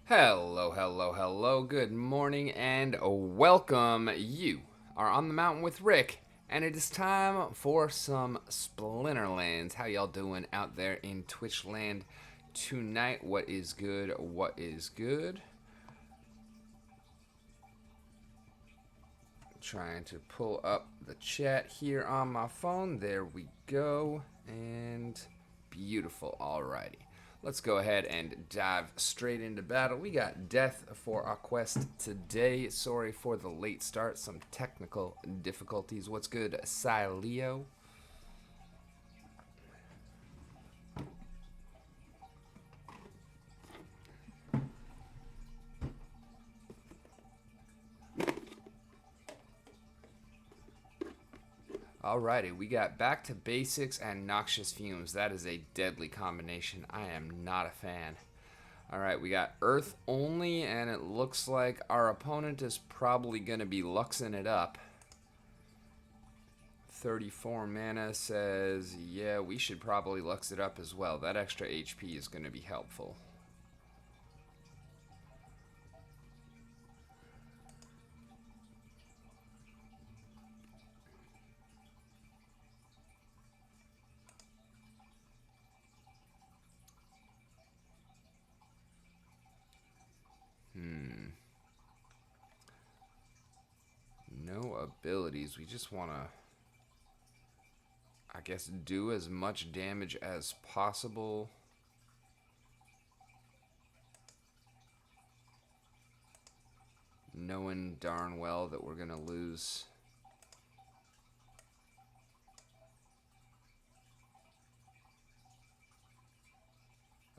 Hello, hello, hello, good morning, and welcome. You are on the mountain with Rick, and it is time for some Splinterlands. How y'all doing out there in Twitch land tonight? What is good? What is good? Trying to pull up the chat here on my phone. There we go. And beautiful. Alrighty. Let's go ahead and dive straight into battle. We got death for our quest today. Sorry for the late start. Some technical difficulties. What's good, Sileo? Alrighty, we got back to basics and noxious fumes. That is a deadly combination. I am not a fan. Alright, we got Earth only, and it looks like our opponent is probably going to be luxing it up. 34 mana says, yeah, we should probably lux it up as well. That extra HP is going to be helpful. No abilities. We just want to, I guess, do as much damage as possible. Knowing darn well that we're going to lose.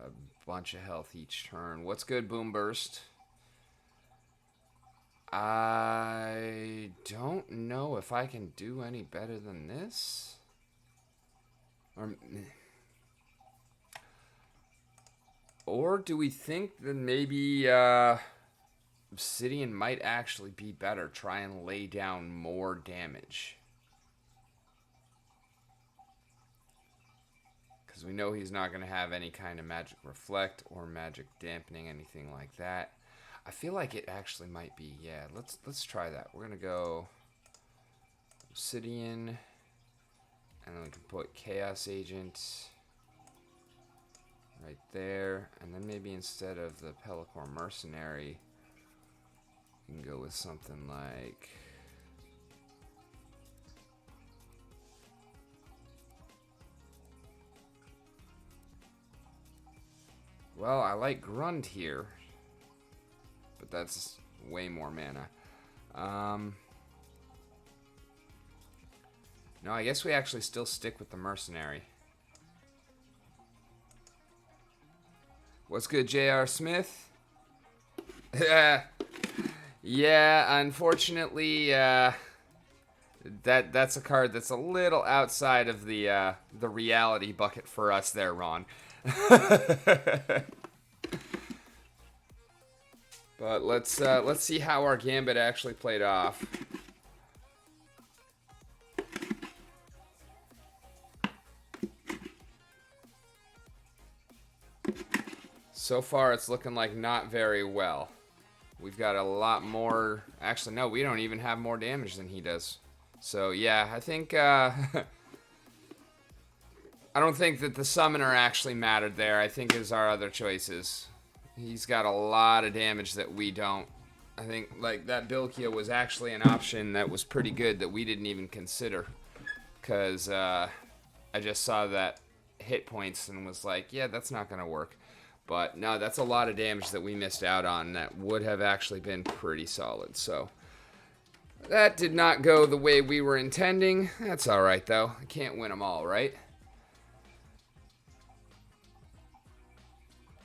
A bunch of health each turn. What's good, Boom Burst? I don't know if I can do any better than this. Or do we think that maybe Obsidian might actually be better? Try and lay down more damage. Because we know he's not going to have any kind of magic reflect or magic dampening, anything like that. I feel like it actually might be, yeah, let's try that. We're going to go Obsidian, and then we can put Chaos Agent right there. And then maybe instead of the Pelacor Mercenary, we can go with something like... Well, I like Grund here, but that's way more mana. No, I guess we actually still stick with the Mercenary. What's good, J.R. Smith? Yeah, unfortunately, that's a card that's a little outside of the reality bucket for us there, Ron. But let's see how our gambit actually played off. So far, it's looking like not very well. We've got a lot more... Actually, no, we don't even have more damage than he does. So, yeah, I think... I don't think that the summoner actually mattered there. I think it was our other choices. He's got a lot of damage that we don't. I think, like, that Bilkia was actually an option that was pretty good that we didn't even consider. Because I just saw that hit points and was like, yeah, that's not going to work. But, no, that's a lot of damage that we missed out on that would have actually been pretty solid. So, that did not go the way we were intending. That's alright, though. I can't win them all, right?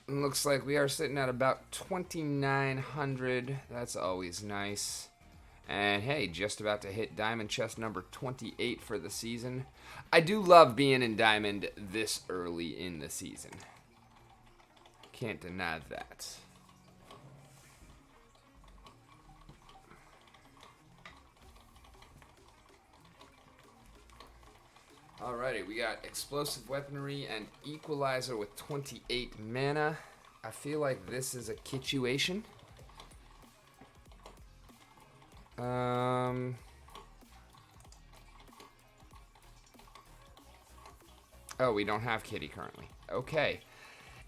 Looks like we are sitting at about 2,900. That's always nice. And hey, just about to hit Diamond Chest number 28 for the season. I do love being in Diamond this early in the season. Can't deny that. Alrighty, we got Explosive Weaponry and Equalizer with 28 mana. I feel like this is a situation. Oh, we don't have Kitty currently. Okay.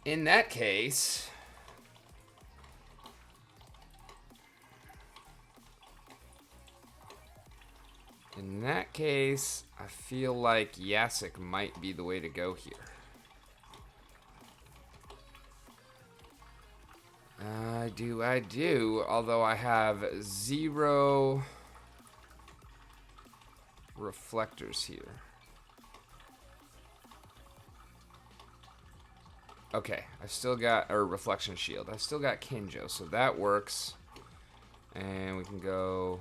In that case... I feel like Yasik might be the way to go here. I do. Although I have 0 reflectors here. Okay, I've still got, or reflection shield. I've still got Kinjo, so that works. And we can go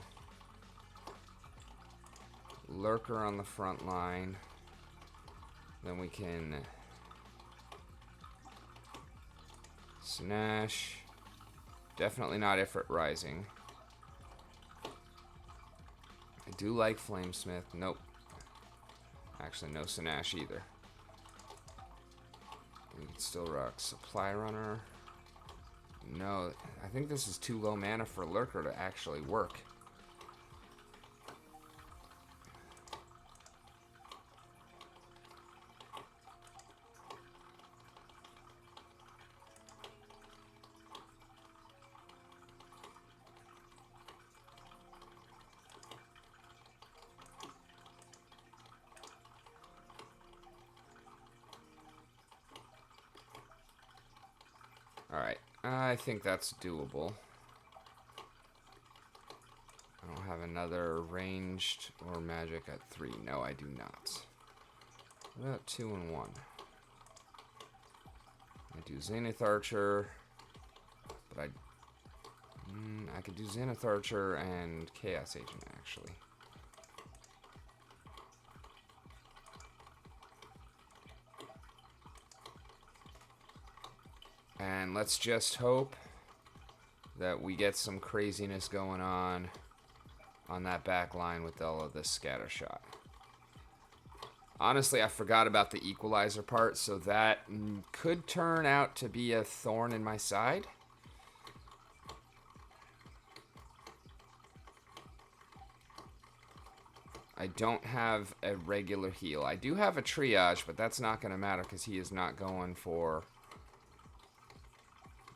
Lurker on the front line. Then we can Snash. Definitely not Ifrit Rising. I do like Flamesmith. Nope. Actually, no Snash either. We can still rock Supply Runner. No, I think this is too low mana for Lurker to actually work. Alright, I think that's doable. I don't have another ranged or magic at 3. No, I do not. What about 2 and 1? I do Zenith Archer, but I could do Zenith Archer and Chaos Agent, actually. And let's just hope that we get some craziness going on that back line with all of this scatter shot. Honestly, I forgot about the equalizer part, so that could turn out to be a thorn in my side. I don't have a regular heal. I do have a triage, but that's not going to matter because he is not going for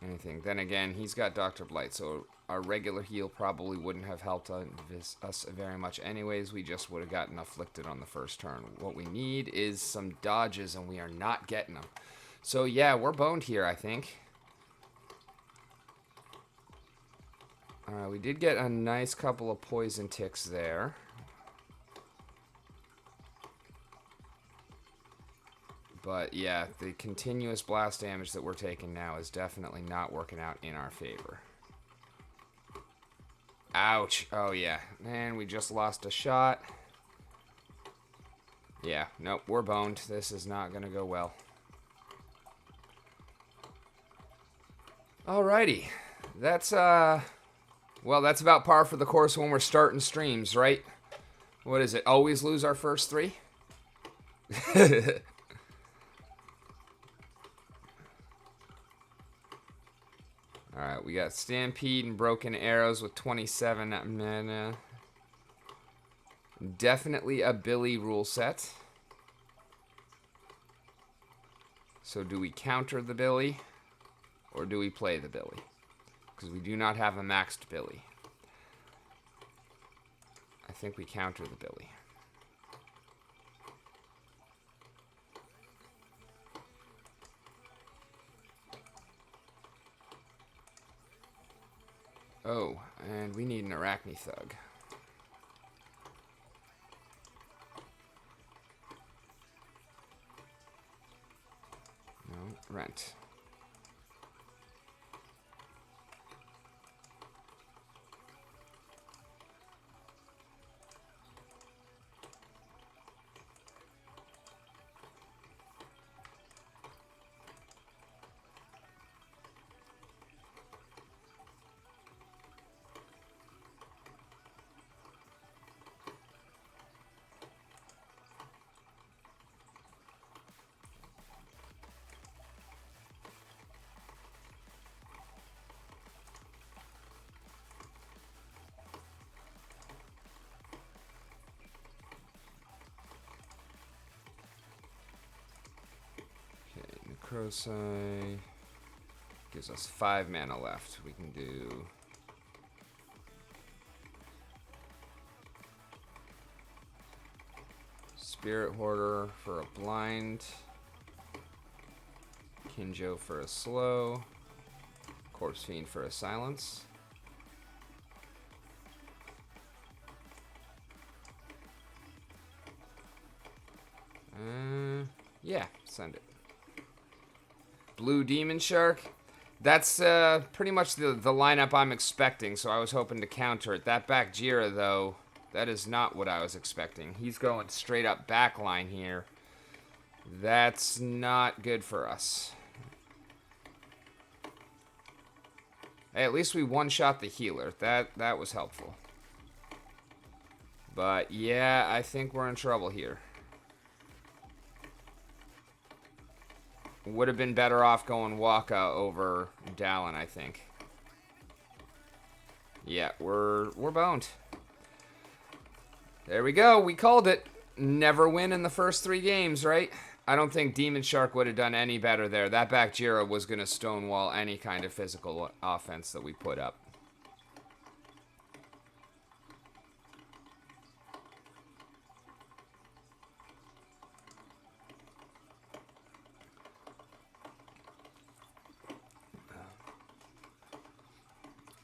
anything. Then again, he's got Dr. Blight, so our regular heal probably wouldn't have helped us very much anyways. We just would have gotten afflicted on the first turn. What we need is some dodges, and we are not getting them. So yeah, we're boned here, I think. We did get a nice couple of poison ticks there. But yeah, the continuous blast damage that we're taking now is definitely not working out in our favor. Ouch. Oh yeah. Man, we just lost a shot. Yeah, nope, we're boned. This is not going to go well. Alrighty. That's, well, that's about par for the course when we're starting streams, right? What is it? Always lose our first 3? Alright, we got Stampede and Broken Arrows with 27 mana. Definitely a Billy rule set. So do we counter the Billy? Or do we play the Billy? Because we do not have a maxed Billy. I think we counter the Billy. Oh, and we need an Arachne Thug. No, Rent. Crocei. Gives us 5 mana left. We can do... Spirit Hoarder for a blind. Kinjo for a slow. Corpse Fiend for a silence. Yeah, send it. Blue Demon Shark. That's pretty much the lineup I'm expecting, so I was hoping to counter it. That back Jira, though, that is not what I was expecting. He's going straight up backline here. That's not good for us. Hey, at least we one-shot the healer. That was helpful. But, yeah, I think we're in trouble here. Would have been better off going Waka over Dallin, I think. Yeah, we're boned. There we go. We called it. Never win in the first 3 games, right? I don't think Demon Shark would have done any better there. That back Jira was going to stonewall any kind of physical offense that we put up.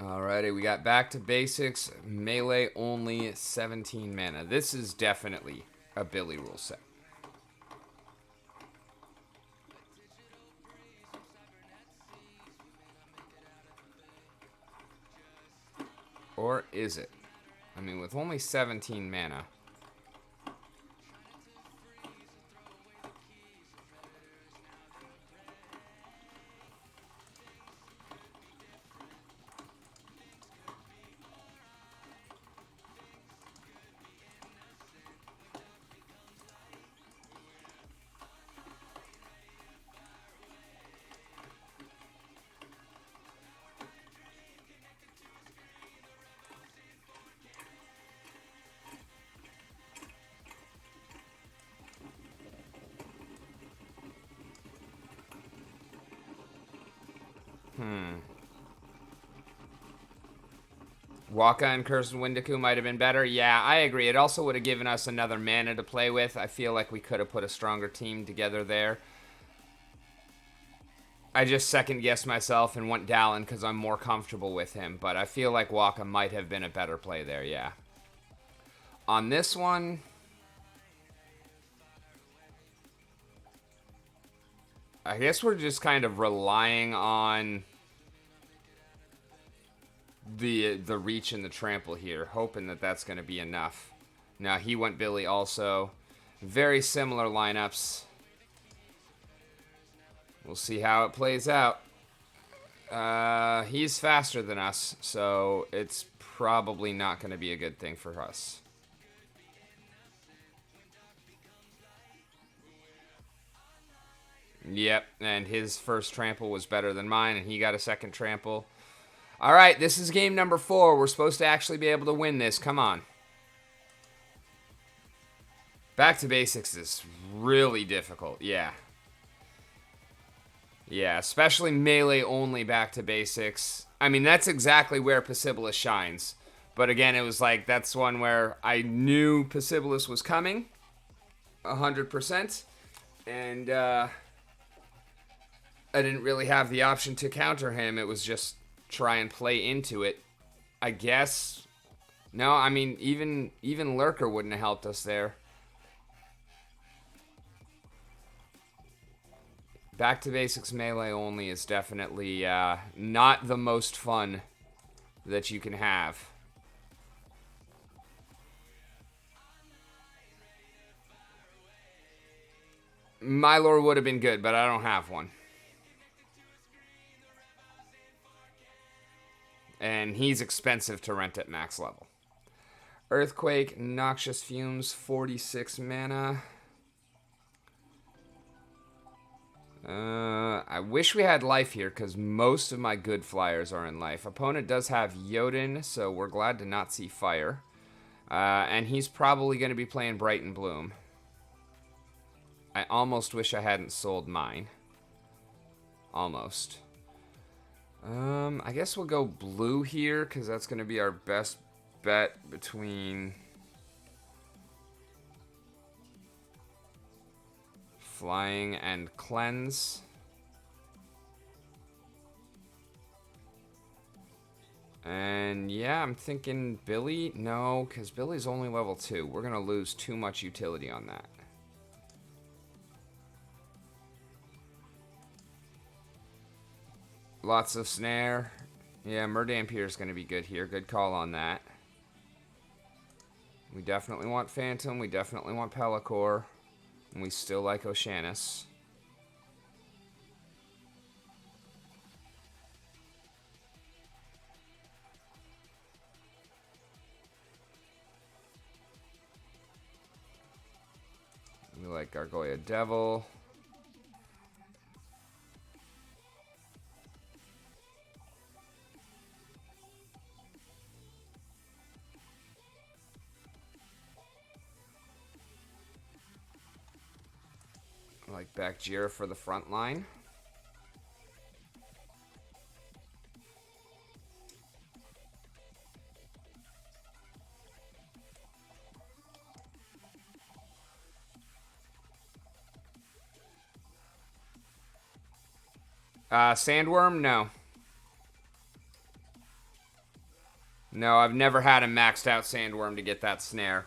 Alrighty, we got back to basics. Melee only 17 mana. This is definitely a Billy rule set. Or is it? I mean, with only 17 mana. Waka and Cursed Windiku might have been better. Yeah, I agree. It also would have given us another mana to play with. I feel like we could have put a stronger team together there. I just second-guessed myself and went Dallin because I'm more comfortable with him. But I feel like Waka might have been a better play there, yeah. On this one... I guess we're just kind of relying on... the reach and the trample here, hoping that that's going to be enough. Now, he went Billy also. Very similar lineups. We'll see how it plays out. He's faster than us, so it's probably not going to be a good thing for us. Yep, and his first trample was better than mine, and he got a second trample. All right, this is game number 4. We're supposed to actually be able to win this. Come on. Back to basics is really difficult. Yeah. Yeah, especially melee only back to basics. I mean, that's exactly where Possibilis shines. But again, it was like, that's one where I knew Possibilis was coming. 100%. And I didn't really have the option to counter him. It was just... try and play into it, I guess. No, I mean, even Lurker wouldn't have helped us there. Back to basics melee only is definitely not the most fun that you can have. My lore would have been good, but I don't have one. And he's expensive to rent at max level. Earthquake, Noxious Fumes, 46 mana. I wish we had life here, because most of my good flyers are in life. Opponent does have Jotun, so we're glad to not see fire. And he's probably going to be playing Bright and Bloom. I almost wish I hadn't sold mine. almost. I guess we'll go blue here, because that's going to be our best bet between flying and cleanse. And yeah, I'm thinking Billy. No, because Billy's only level 2. We're going to lose too much utility on that. Lots of snare. Yeah, Murdampier is going to be good here. Good call on that. We definitely want Phantom. We definitely want Pellicor. And we still like Oceanus. We like Gargoyle Devil. Like Bakjira for the front line. Sandworm? No. No, I've never had a maxed out Sandworm to get that snare.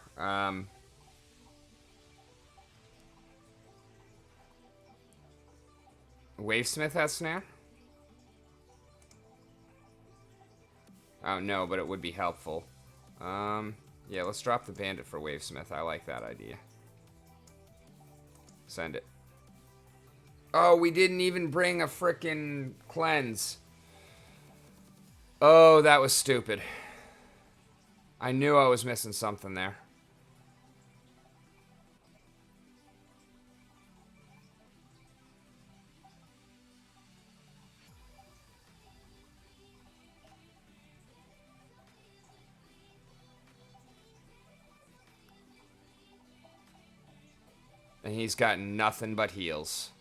Wavesmith has snare? Oh, no, but it would be helpful. Yeah, let's drop the bandit for Wavesmith. I like that idea. Send it. Oh, we didn't even bring a frickin' cleanse. Oh, that was stupid. I knew I was missing something there. And he's got nothing but heals.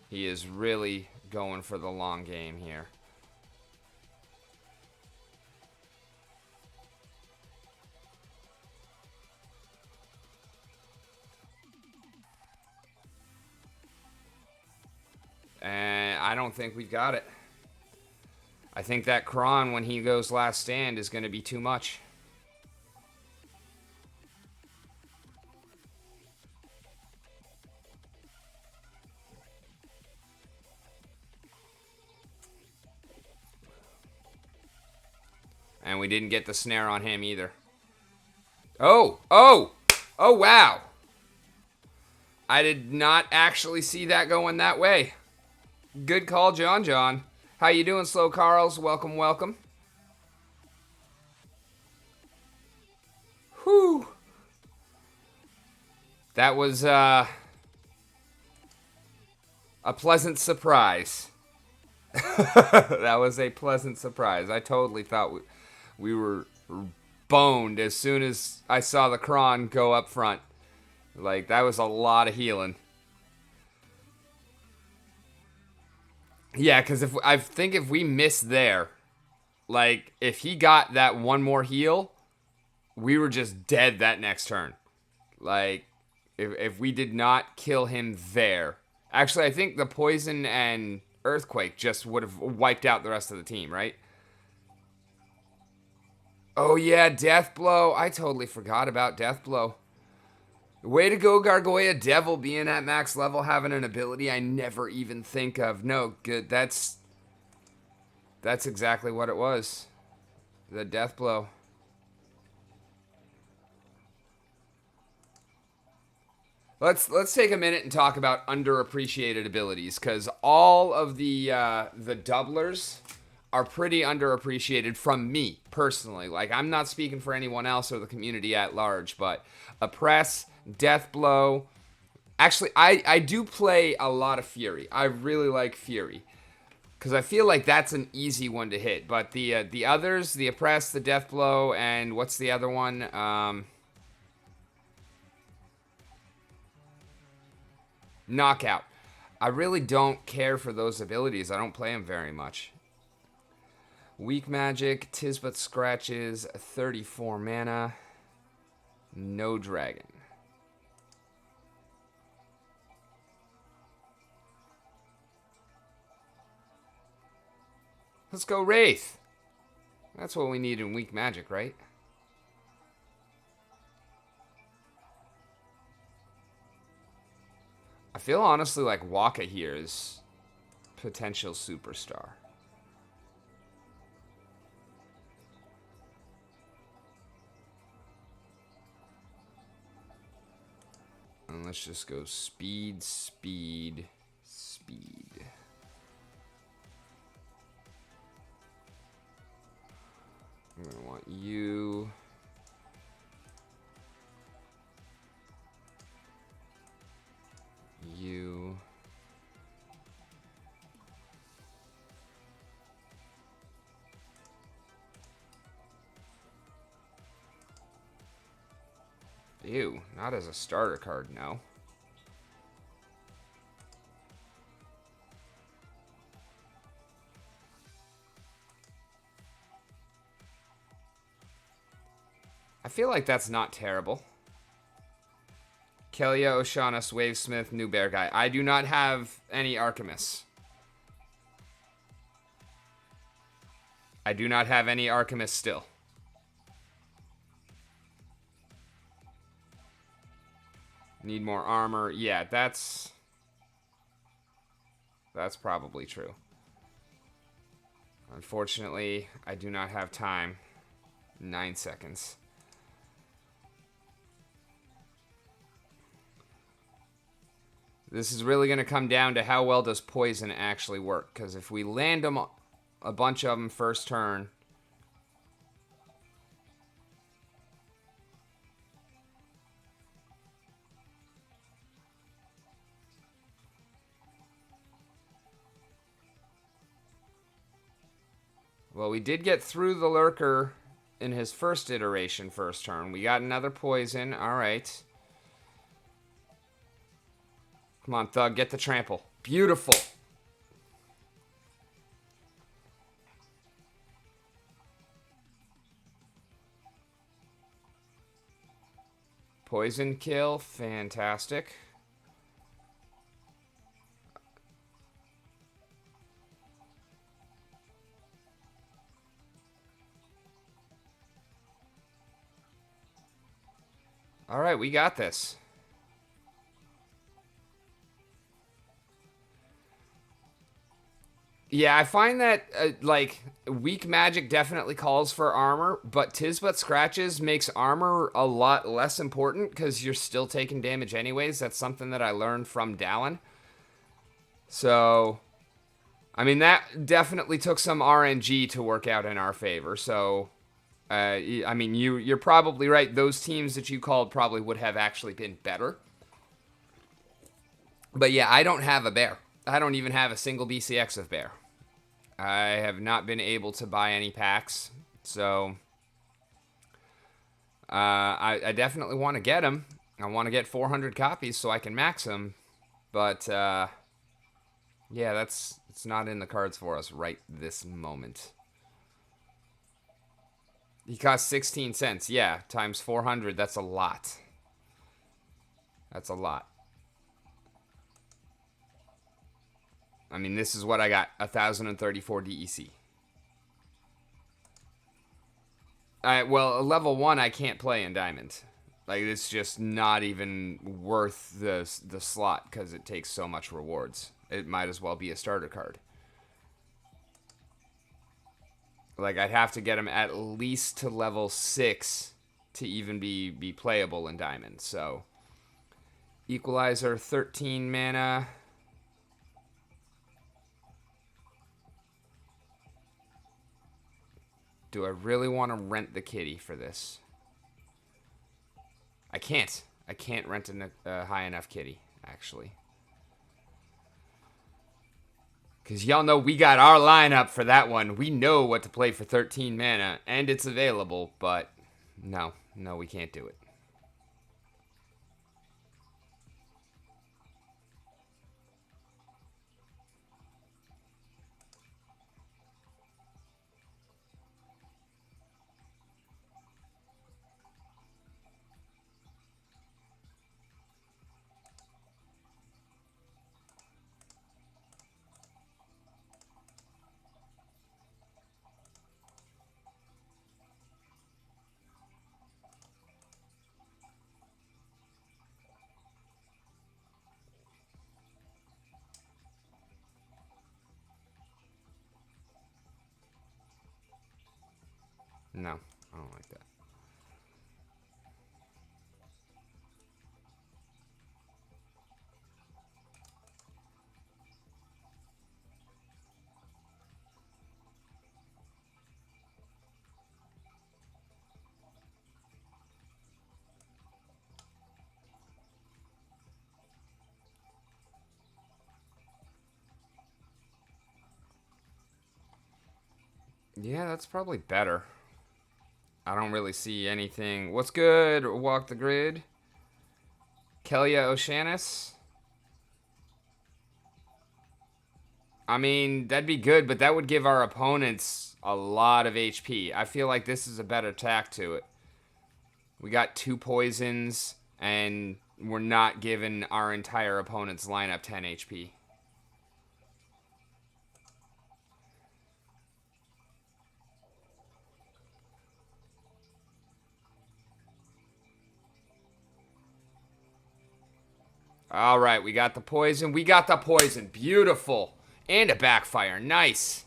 He is really going for the long game here. And I don't think we've got it. I think that Kron, when he goes last stand, is going to be too much. And we didn't get the snare on him either. Oh, wow. I did not actually see that going that way. Good call, John. How you doing, Slow Carls? Welcome, welcome. Whew. That was a pleasant surprise. That was a pleasant surprise. I totally thought we were boned as soon as I saw the Kron go up front. Like, that was a lot of healing. Yeah, because I think if we miss there, like, if he got that one more heal, we were just dead that next turn. Like, if we did not kill him there. Actually, I think the poison and earthquake just would have wiped out the rest of the team, right? Oh, yeah, Death Blow. I totally forgot about Death Blow. Way to go, Gargoyle Devil, being at max level, having an ability I never even think of. No, good. That's exactly what it was. The Death Blow. Let's take a minute and talk about underappreciated abilities, because all of the doublers are pretty underappreciated from me, personally. Like, I'm not speaking for anyone else or the community at large, but Oppress, Death Blow. Actually, I do play a lot of Fury. I really like Fury, because I feel like that's an easy one to hit. But the others, the Oppress, the Death Blow, and what's the other one? Knockout. I really don't care for those abilities. I don't play them very much. Weak Magic, Tis But Scratches, 34 mana, no dragon. Let's go Wraith. That's what we need in Weak Magic, right? I feel honestly like Waka here is potential superstar. And let's just go speed, speed, speed. I'm going to want you. You. Ew, not as a starter card, no. I feel like that's not terrible. Kelia, O'Shaughnessy, Wavesmith, New Bear Guy. I do not have any Archimists. I do not have any Archimists still. Need more armor. Yeah, that's probably true. Unfortunately, I do not have time. 9 seconds. This is really going to come down to how well does poison actually work. Because if we land them, a bunch of them first turn. Well, we did get through the Lurker in his first iteration first turn. We got another poison. All right. Come on, Thug, get the trample. Beautiful. Poison kill, fantastic. All right, we got this. Yeah, I find that, like, weak magic definitely calls for armor, but Tis But Scratches makes armor a lot less important because you're still taking damage anyways. That's something that I learned from Dallin. So, I mean, that definitely took some RNG to work out in our favor. So, I mean, you're probably right. Those teams that you called probably would have actually been better. But yeah, I don't have a bear. I don't even have a single BCX of bear. I have not been able to buy any packs, so I definitely want to get them. I want to get 400 copies so I can max them, but yeah, it's not in the cards for us right this moment. He costs 16 cents. Yeah, times 400, that's a lot. That's a lot. I mean, this is what I got, 1,034 DEC. Well, level 1 I can't play in Diamond. Like, it's just not even worth the slot because it takes so much rewards. It might as well be a starter card. Like, I'd have to get him at least to level 6 to even be playable in Diamond. So, Equalizer, 13 mana. Do I really want to rent the kitty for this? I can't. I can't rent a high enough kitty, actually. Because y'all know we got our lineup for that one. We know what to play for 13 mana, and it's available, but no, we can't do it. No, I don't like that. Yeah, that's probably better. I don't really see anything. What's good? Walk the grid. Kelia Oceanus. I mean, that'd be good, but that would give our opponents a lot of HP. I feel like this is a better tack to it. We got 2 poisons, and we're not giving our entire opponent's lineup 10 HP. All right, we got the poison. We got the poison. Beautiful. And a backfire. Nice.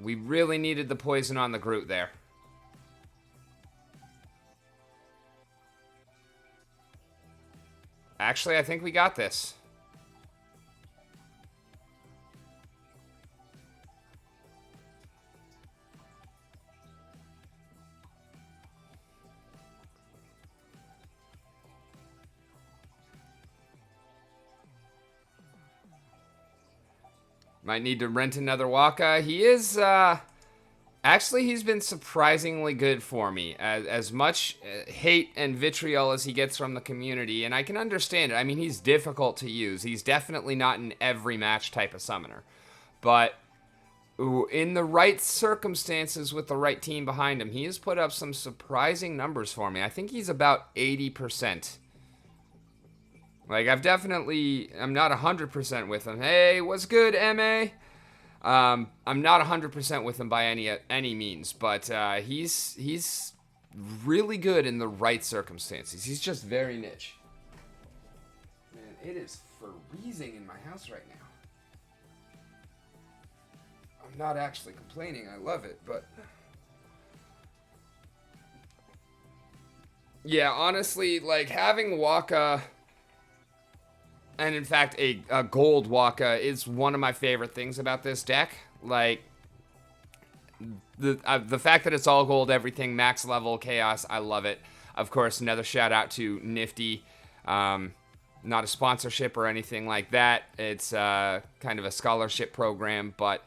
We really needed the poison on the Groot there. Actually, I think we got this. Might need to rent another Waka. He is, actually, he's been surprisingly good for me. As much hate and vitriol as he gets from the community, and I can understand it. I mean, he's difficult to use. He's definitely not an every match type of summoner. But in the right circumstances with the right team behind him, he has put up some surprising numbers for me. I think he's about 80%. Like, I'm not 100% with him. Hey, what's good, MA? I'm not 100% with him by any means, but he's really good in the right circumstances. He's just very niche. Man, it is freezing in my house right now. I'm not actually complaining. I love it, but... Yeah, honestly, like, having Waka... And in fact, a gold Waka is one of my favorite things about this deck. Like, the fact that it's all gold, everything, max level, chaos, I love it. Of course, another shout out to Nifty. Not a sponsorship or anything like that. It's kind of a scholarship program, but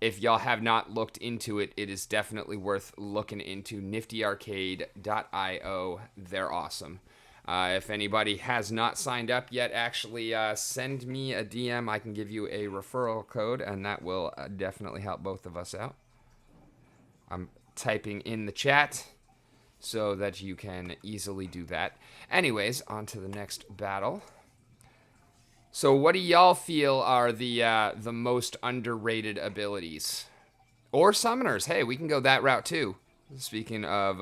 if y'all have not looked into it, it is definitely worth looking into. NiftyArcade.io. They're awesome. If anybody has not signed up yet, actually send me a DM. I can give you a referral code, and that will definitely help both of us out. I'm typing in the chat so that you can easily do that. Anyways, on to the next battle. So what do y'all feel are the most underrated abilities? Or summoners. Hey, we can go that route too. Speaking of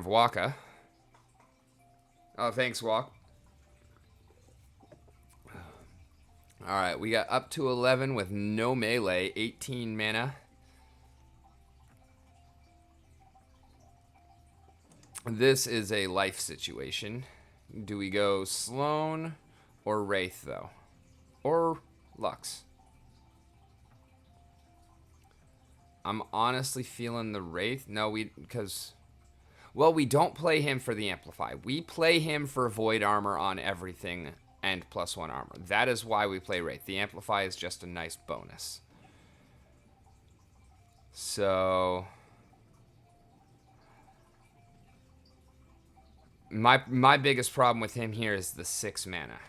Waka. Oh, thanks, Walk. Alright, we got up to 11 with no melee, 18 mana. This is a life situation. Do we go Sloan or Wraith, though? Or Lux? I'm honestly feeling the Wraith. No, because... Well, we don't play him for the Amplify. We play him for Void Armor on everything and +1 armor. That is why we play Wraith. The Amplify is just a nice bonus. So... My biggest problem with him here is the 6 mana.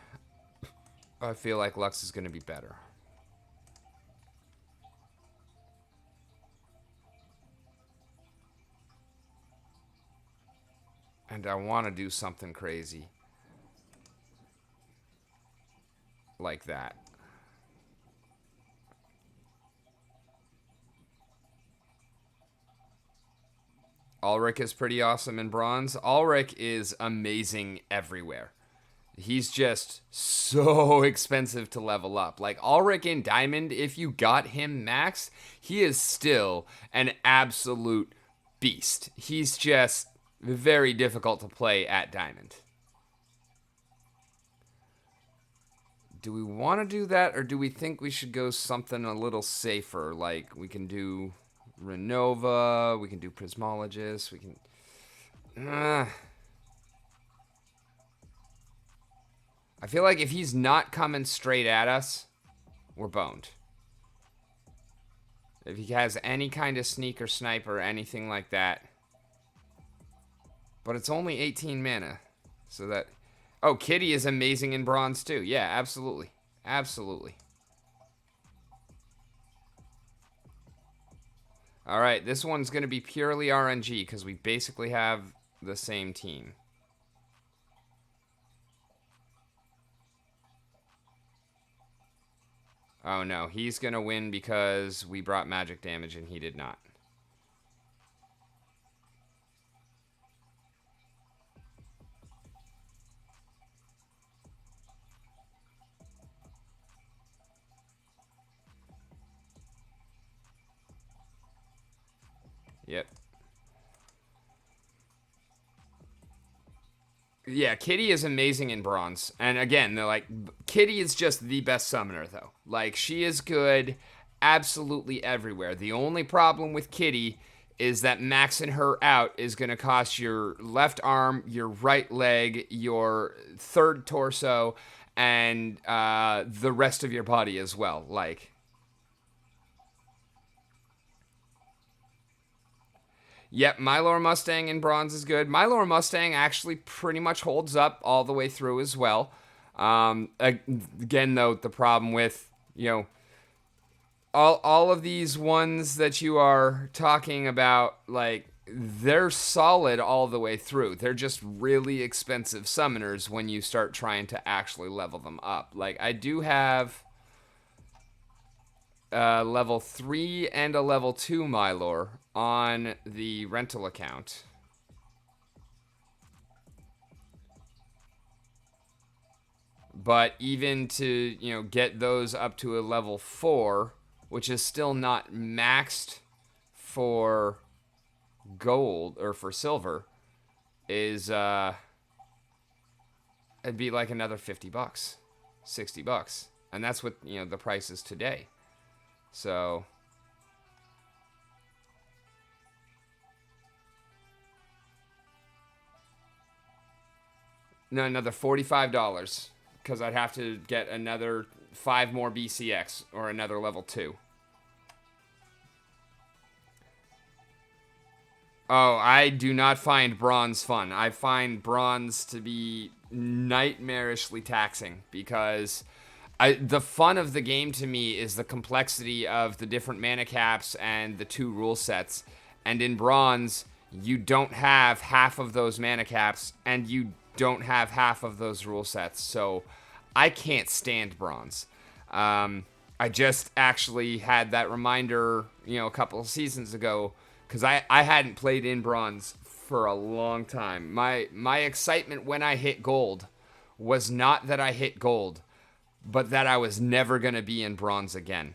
I feel like Lux is going to be better. And I want to do something crazy. Like that. Ulrich is pretty awesome in bronze. Ulrich is amazing everywhere. He's just so expensive to level up. Like Ulrich in diamond, if you got him max, he is still an absolute beast. He's just very difficult to play at diamond. Do we want to do that, or do we think we should go something a little safer? Like we can do Renova, we can do Prismologist, we can... I feel like if he's not coming straight at us, we're boned. If he has any kind of sneak or snipe or anything like that. But it's only 18 mana. So that... Oh, Kitty is amazing in bronze too. Yeah, absolutely. Absolutely. Alright, this one's going to be purely RNG because we basically have the same team. Oh no, he's going to win because we brought magic damage and he did not. Yep. Yeah, Kitty is amazing in bronze. And again, they're like, Kitty is just the best summoner, though. Like, she is good absolutely everywhere. The only problem with Kitty is that maxing her out is going to cost your left arm, your right leg, your third torso, and the rest of your body as well. Like... Yep, Mylor Mustang in bronze is good. Mylor Mustang actually pretty much holds up all the way through as well. Again, though, the problem with, you know, all of these ones that you are talking about, like, they're solid all the way through. They're just really expensive summoners when you start trying to actually level them up. Like, I do have level 3 and a level 2 Mylor on the rental account. But even to, you know, get those up to a level 4, which is still not maxed for gold or for silver, is it'd be like another $50, $60. And that's what, you know, the price is today. So no, another $45 because I'd have to get another 5 more BCX or another level 2. Oh, I do not find bronze fun. I find bronze to be nightmarishly taxing because the fun of the game to me is the complexity of the different mana caps and the 2 rule sets. And in bronze, you don't have half of those mana caps and you don't have half of those rule sets. So I can't stand bronze. I just actually had that reminder, you know, a couple of seasons ago because I hadn't played in bronze for a long time. My excitement when I hit gold was not that I hit gold, but that I was never going to be in bronze again.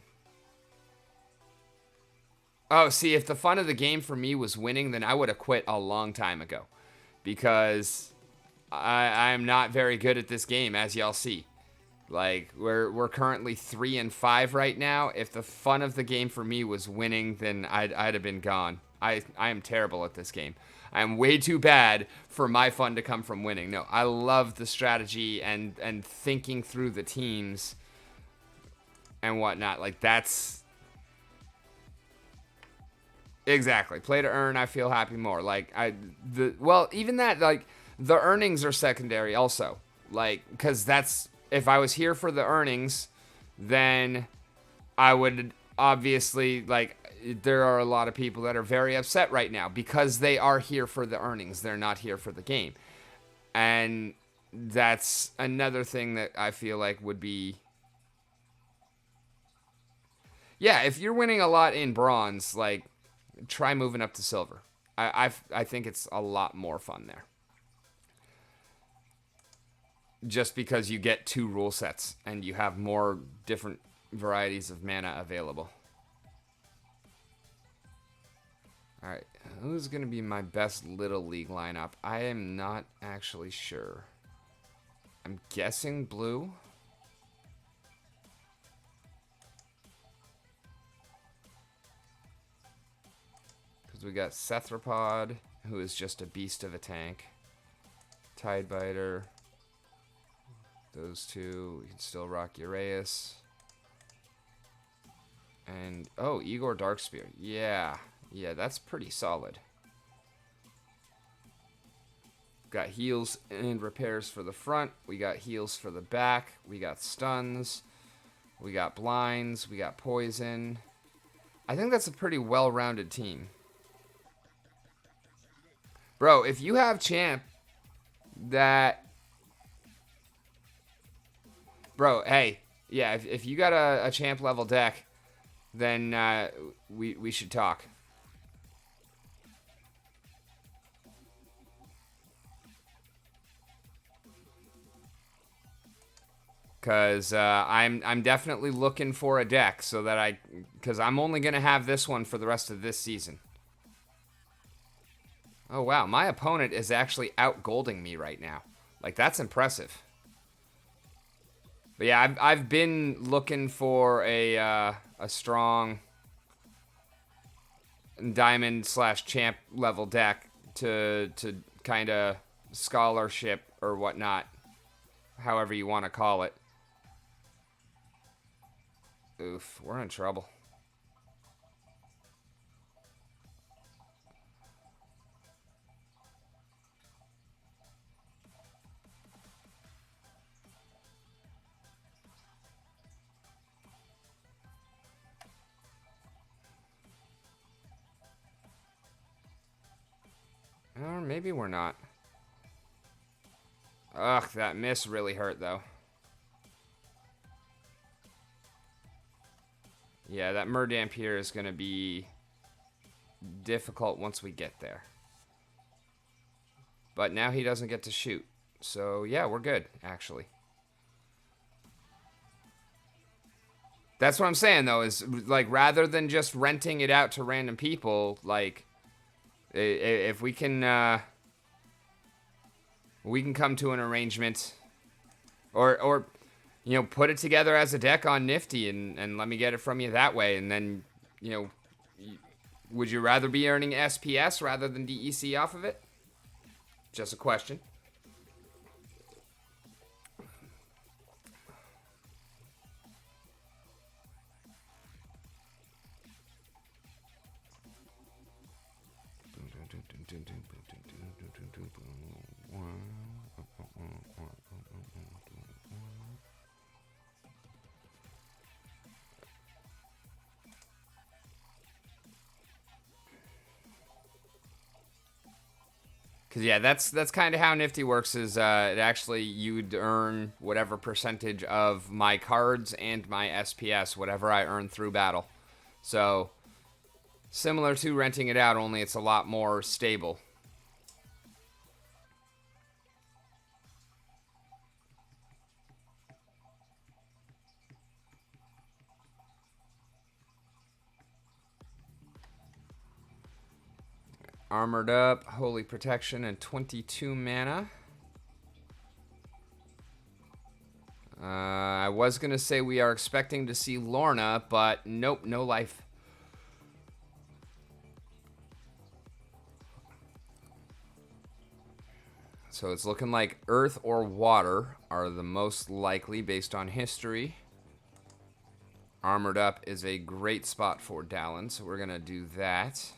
Oh, see, if the fun of the game for me was winning, then I would have quit a long time ago. Because I'm not very good at this game, as y'all see. Like, we're currently 3-5 right now. If the fun of the game for me was winning, then I'd have been gone. I am terrible at this game. I'm way too bad for my fun to come from winning. No, I love the strategy and thinking through the teams and whatnot. Like, that's... Exactly. Play to earn, I feel happy more. Like, well, even that, like, the earnings are secondary also. Like, because that's... If I was here for the earnings, then I would obviously, like, there are a lot of people that are very upset right now because they are here for the earnings. They're not here for the game. And that's another thing that I feel like would be... Yeah, if you're winning a lot in bronze, like, try moving up to silver. I think it's a lot more fun there. Just because you get 2 rule sets and you have more different varieties of mana available. Alright, who's going to be my best Little League lineup? I am not actually sure. I'm guessing blue. Because we got Cethropod, who is just a beast of a tank. Tidebiter. Those 2. We can still rock Uraeus. And, oh, Igor Darkspear. Yeah. Yeah, that's pretty solid. Got heals and repairs for the front. We got heals for the back. We got stuns. We got blinds. We got poison. I think that's a pretty well-rounded team. Bro, if you have champ that... Bro, hey. Yeah, if you got a champ level deck, then we should talk. Because I'm definitely looking for a deck so that because I'm only going to have this one for the rest of this season. Oh, wow. My opponent is actually out-golding me right now. Like, that's impressive. But yeah, I've been looking for a strong diamond/champ level deck to kind of scholarship or whatnot, however you want to call it. Oof, we're in trouble. Or maybe we're not. Ugh, that miss really hurt, though. Yeah, that Murdampier is going to be difficult once we get there. But now he doesn't get to shoot. So, yeah, we're good, actually. That's what I'm saying, though, is, like, rather than just renting it out to random people, like, if we can come to an arrangement, or you know, put it together as a deck on Nifty and let me get it from you that way, and then, you know, would you rather be earning SPS rather than DEC off of it? Just a question. Because, yeah, that's kind of how Nifty works, is it actually, you'd earn whatever percentage of my cards and my SPS, whatever I earn through battle. So, similar to renting it out, only it's a lot more stable. Armored up, Holy Protection, and 22 mana. I was going to say we are expecting to see Lorna, but nope, no life. So it's looking like Earth or Water are the most likely based on history. Armored up is a great spot for Dallin, so we're going to do that.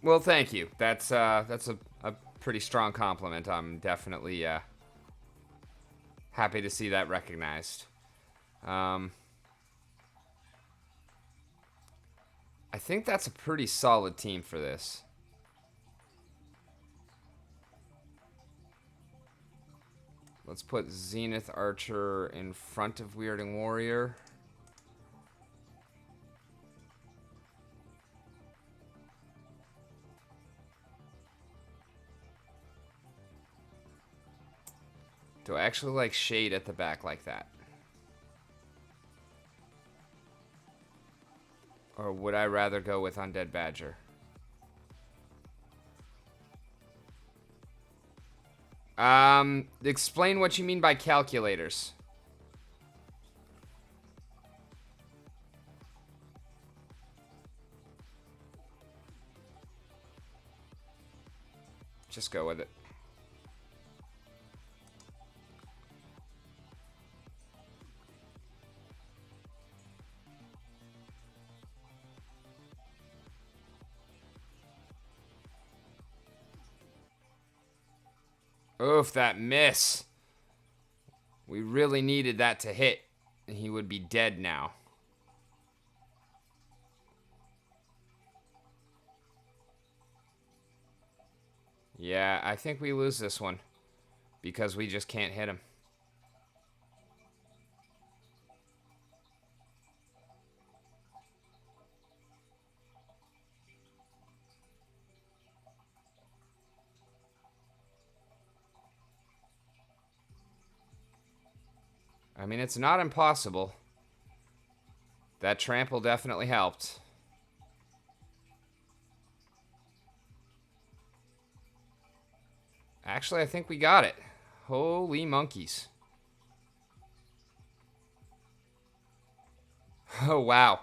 Well, thank you. That's a pretty strong compliment. I'm definitely happy to see that recognized. I think that's a pretty solid team for this. Let's put Zenith Archer in front of Weirding Warrior. Do I actually like Shade at the back like that? Or would I rather go with Undead Badger? Explain what you mean by calculators. Just go with it. Oof, that miss. We really needed that to hit. He would be dead now. Yeah, I think we lose this one. Because we just can't hit him. I mean, it's not impossible. That trample definitely helped. Actually, I think we got it. Holy monkeys. Oh, wow.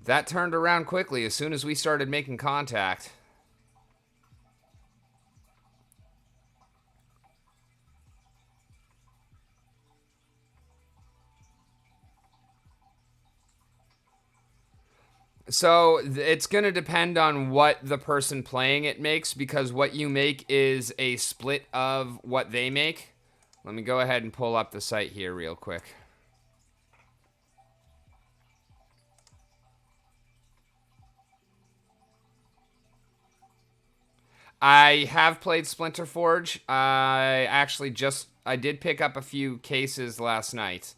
That turned around quickly as soon as we started making contact. So it's going to depend on what the person playing it makes, because what you make is a split of what they make. Let me go ahead and pull up the site here real quick. I have played SplinterForge. I did pick up a few cases last night.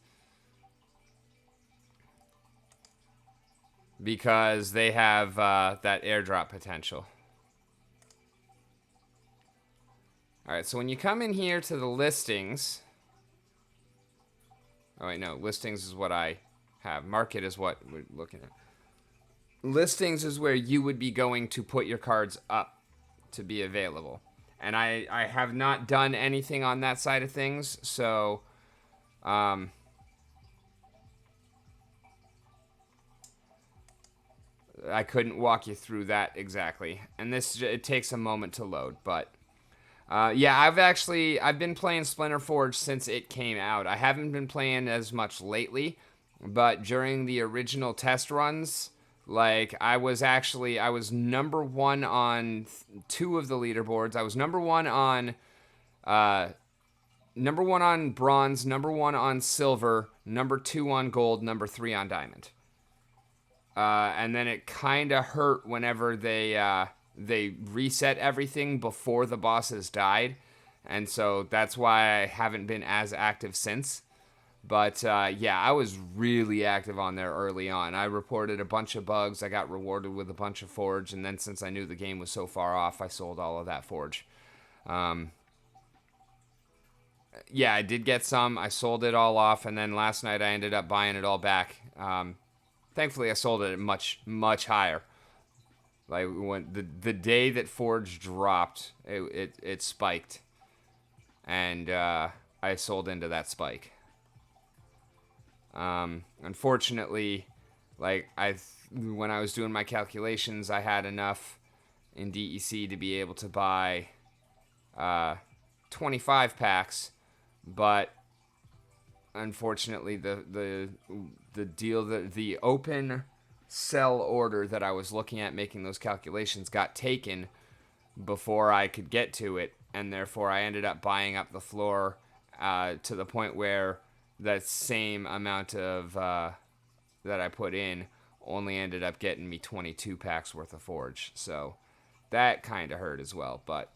Because they have that airdrop potential. Alright, so when you come in here to the listings... Oh, wait, no. Listings is what I have. Market is what we're looking at. Listings is where you would be going to put your cards up to be available. And I have not done anything on that side of things, so... I couldn't walk you through that exactly. And it takes a moment to load, but... yeah, I've been playing SplinterForge since it came out. I haven't been playing as much lately, but during the original test runs, like, I was number one on two of the leaderboards. I was number one on bronze, number one on silver, number two on gold, number three on diamond. And then it kind of hurt whenever they reset everything before the bosses died. And so that's why I haven't been as active since. But yeah, I was really active on there early on. I reported a bunch of bugs. I got rewarded with a bunch of forge. And then since I knew the game was so far off, I sold all of that forge. Yeah, I did get some. I sold it all off. And then last night I ended up buying it all back. Thankfully, I sold it at much, much higher. Like, when the day that Forge dropped, it spiked. And I sold into that spike. Unfortunately, like, when I was doing my calculations, I had enough in DEC to be able to buy 25 packs, but unfortunately the deal, the open sell order that I was looking at making those calculations got taken before I could get to it, and therefore I ended up buying up the floor to the point where that same amount of that I put in only ended up getting me 22 packs worth of Forge. So that kind of hurt as well, but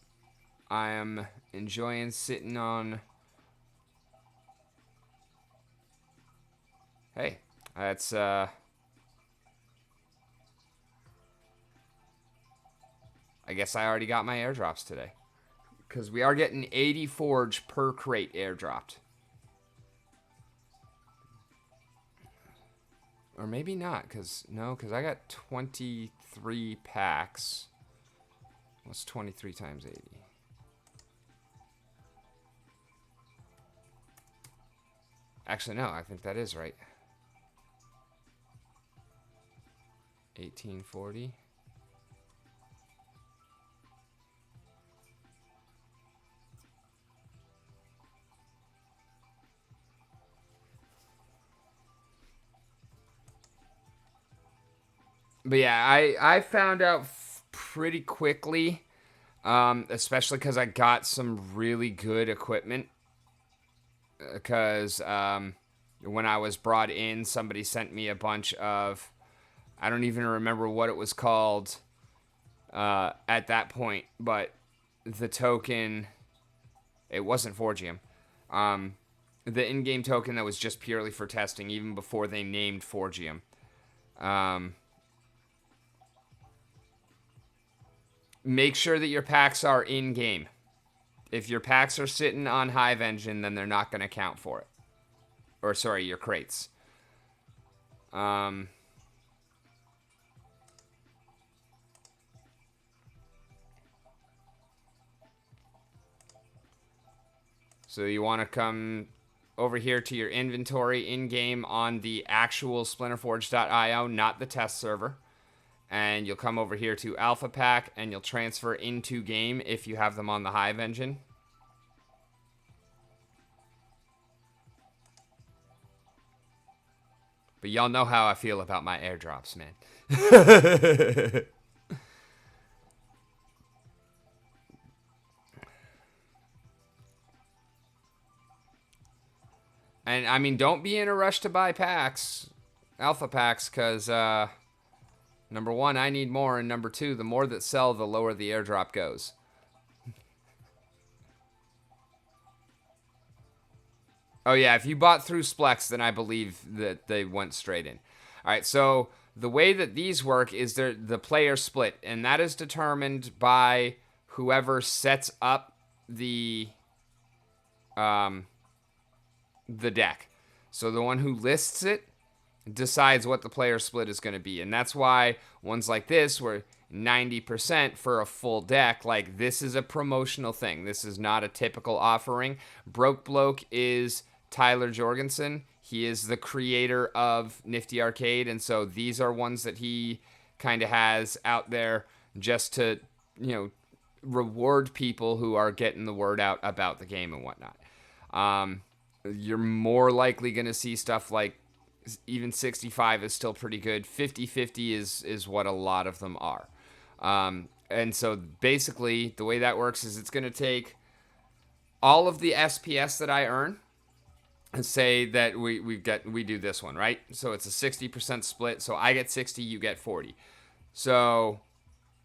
I am enjoying sitting on... Hey, that's... I guess I already got my airdrops today. Because we are getting 80 Forge per crate airdropped. Or maybe not, because... No, because I got 23 packs. What's 23 times 80? Actually, no, I think that is right. 1840. But yeah, I found out pretty quickly, especially because I got some really good equipment. Because when I was brought in, somebody sent me a bunch of... I don't even remember what it was called at that point, but the token... It wasn't Forgium. The in-game token that was just purely for testing, even before they named Forgium. Make sure that your packs are in-game. If your packs are sitting on Hive Engine, then they're not going to count for it. Or, sorry, your crates. So you want to come over here to your inventory in-game on the actual SplinterForge.io, not the test server. And you'll come over here to Alpha Pack, and you'll transfer into game if you have them on the Hive Engine. But y'all know how I feel about my airdrops, man. And, I mean, don't be in a rush to buy packs, Alpha Packs, because... number one, I need more, and number two, the more that sell, the lower the airdrop goes. Oh yeah, if you bought through Splex, then I believe that they went straight in. All right, so the way that these work is the player split, and that is determined by whoever sets up the deck. So the one who lists it decides what the player split is going to be. And that's why ones like this were 90% for a full deck. Like, this is a promotional thing. This is not a typical offering. Broke Bloke is Tyler Jorgensen. He is the creator of NFTyArcade, and so these are ones that he kind of has out there just to, you know, reward people who are getting the word out about the game and whatnot. You're more likely going to see stuff like even 65 is still pretty good. 50-50 is what a lot of them are. And so basically the way that works is it's going to take all of the SPS that I earn and say that we do this one, right? So it's a 60% split. So I get 60, you get 40. So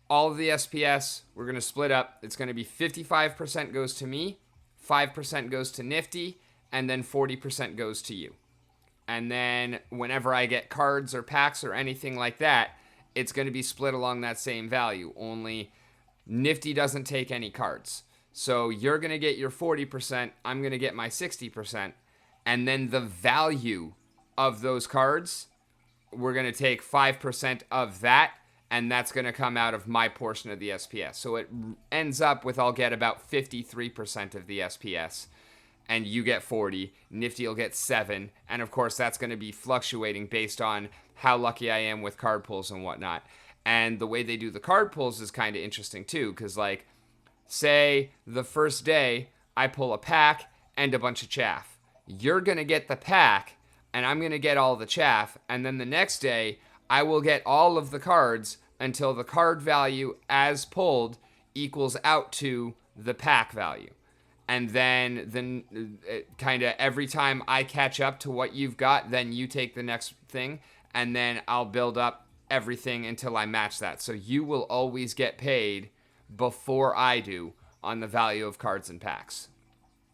all of the SPS, we're going to split up. It's going to be 55% goes to me, 5% goes to Nifty, and then 40% goes to you. And then whenever I get cards or packs or anything like that, it's going to be split along that same value. Only Nifty doesn't take any cards. So you're going to get your 40%, I'm going to get my 60%, and then the value of those cards, we're going to take 5% of that, and that's going to come out of my portion of the SPS. So it ends up with I'll get about 53% of the SPS. And you get 40, Nifty will get 7, and of course that's going to be fluctuating based on how lucky I am with card pulls and whatnot. And the way they do the card pulls is kind of interesting too, because like, say the first day I pull a pack and a bunch of chaff. You're going to get the pack, and I'm going to get all the chaff, and then the next day I will get all of the cards until the card value as pulled equals out to the pack value. And then kind of every time I catch up to what you've got, then you take the next thing, and then I'll build up everything until I match that. So you will always get paid before I do on the value of cards and packs.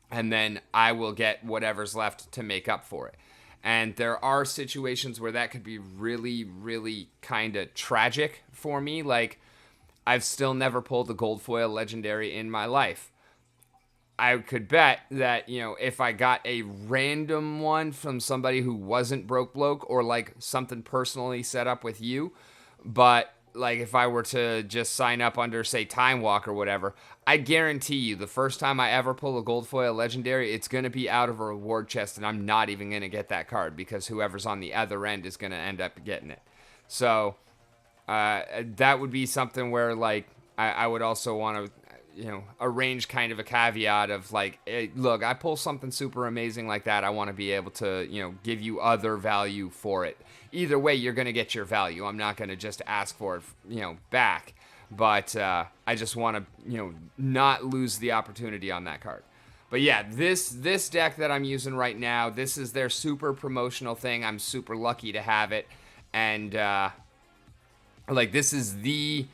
And then I will get whatever's left to make up for it. And there are situations where that could be really, really kind of tragic for me. Like, I've still never pulled a gold foil legendary in my life. I could bet that, if I got a random one from somebody who wasn't Broke Bloke or like something personally set up with you, but like if I were to just sign up under, say, Time Walk or whatever, I guarantee you the first time I ever pull a gold foil legendary, it's going to be out of a reward chest and I'm not even going to get that card because whoever's on the other end is going to end up getting it. So that would be something where like I would also want to arrange kind of a caveat of like, hey, look, I pull something super amazing like that. I want to be able to, give you other value for it. Either way, you're going to get your value. I'm not going to just ask for it, back. But I just want to, not lose the opportunity on that card. But yeah, this deck that I'm using right now, this is their super promotional thing. I'm super lucky to have it. And this is the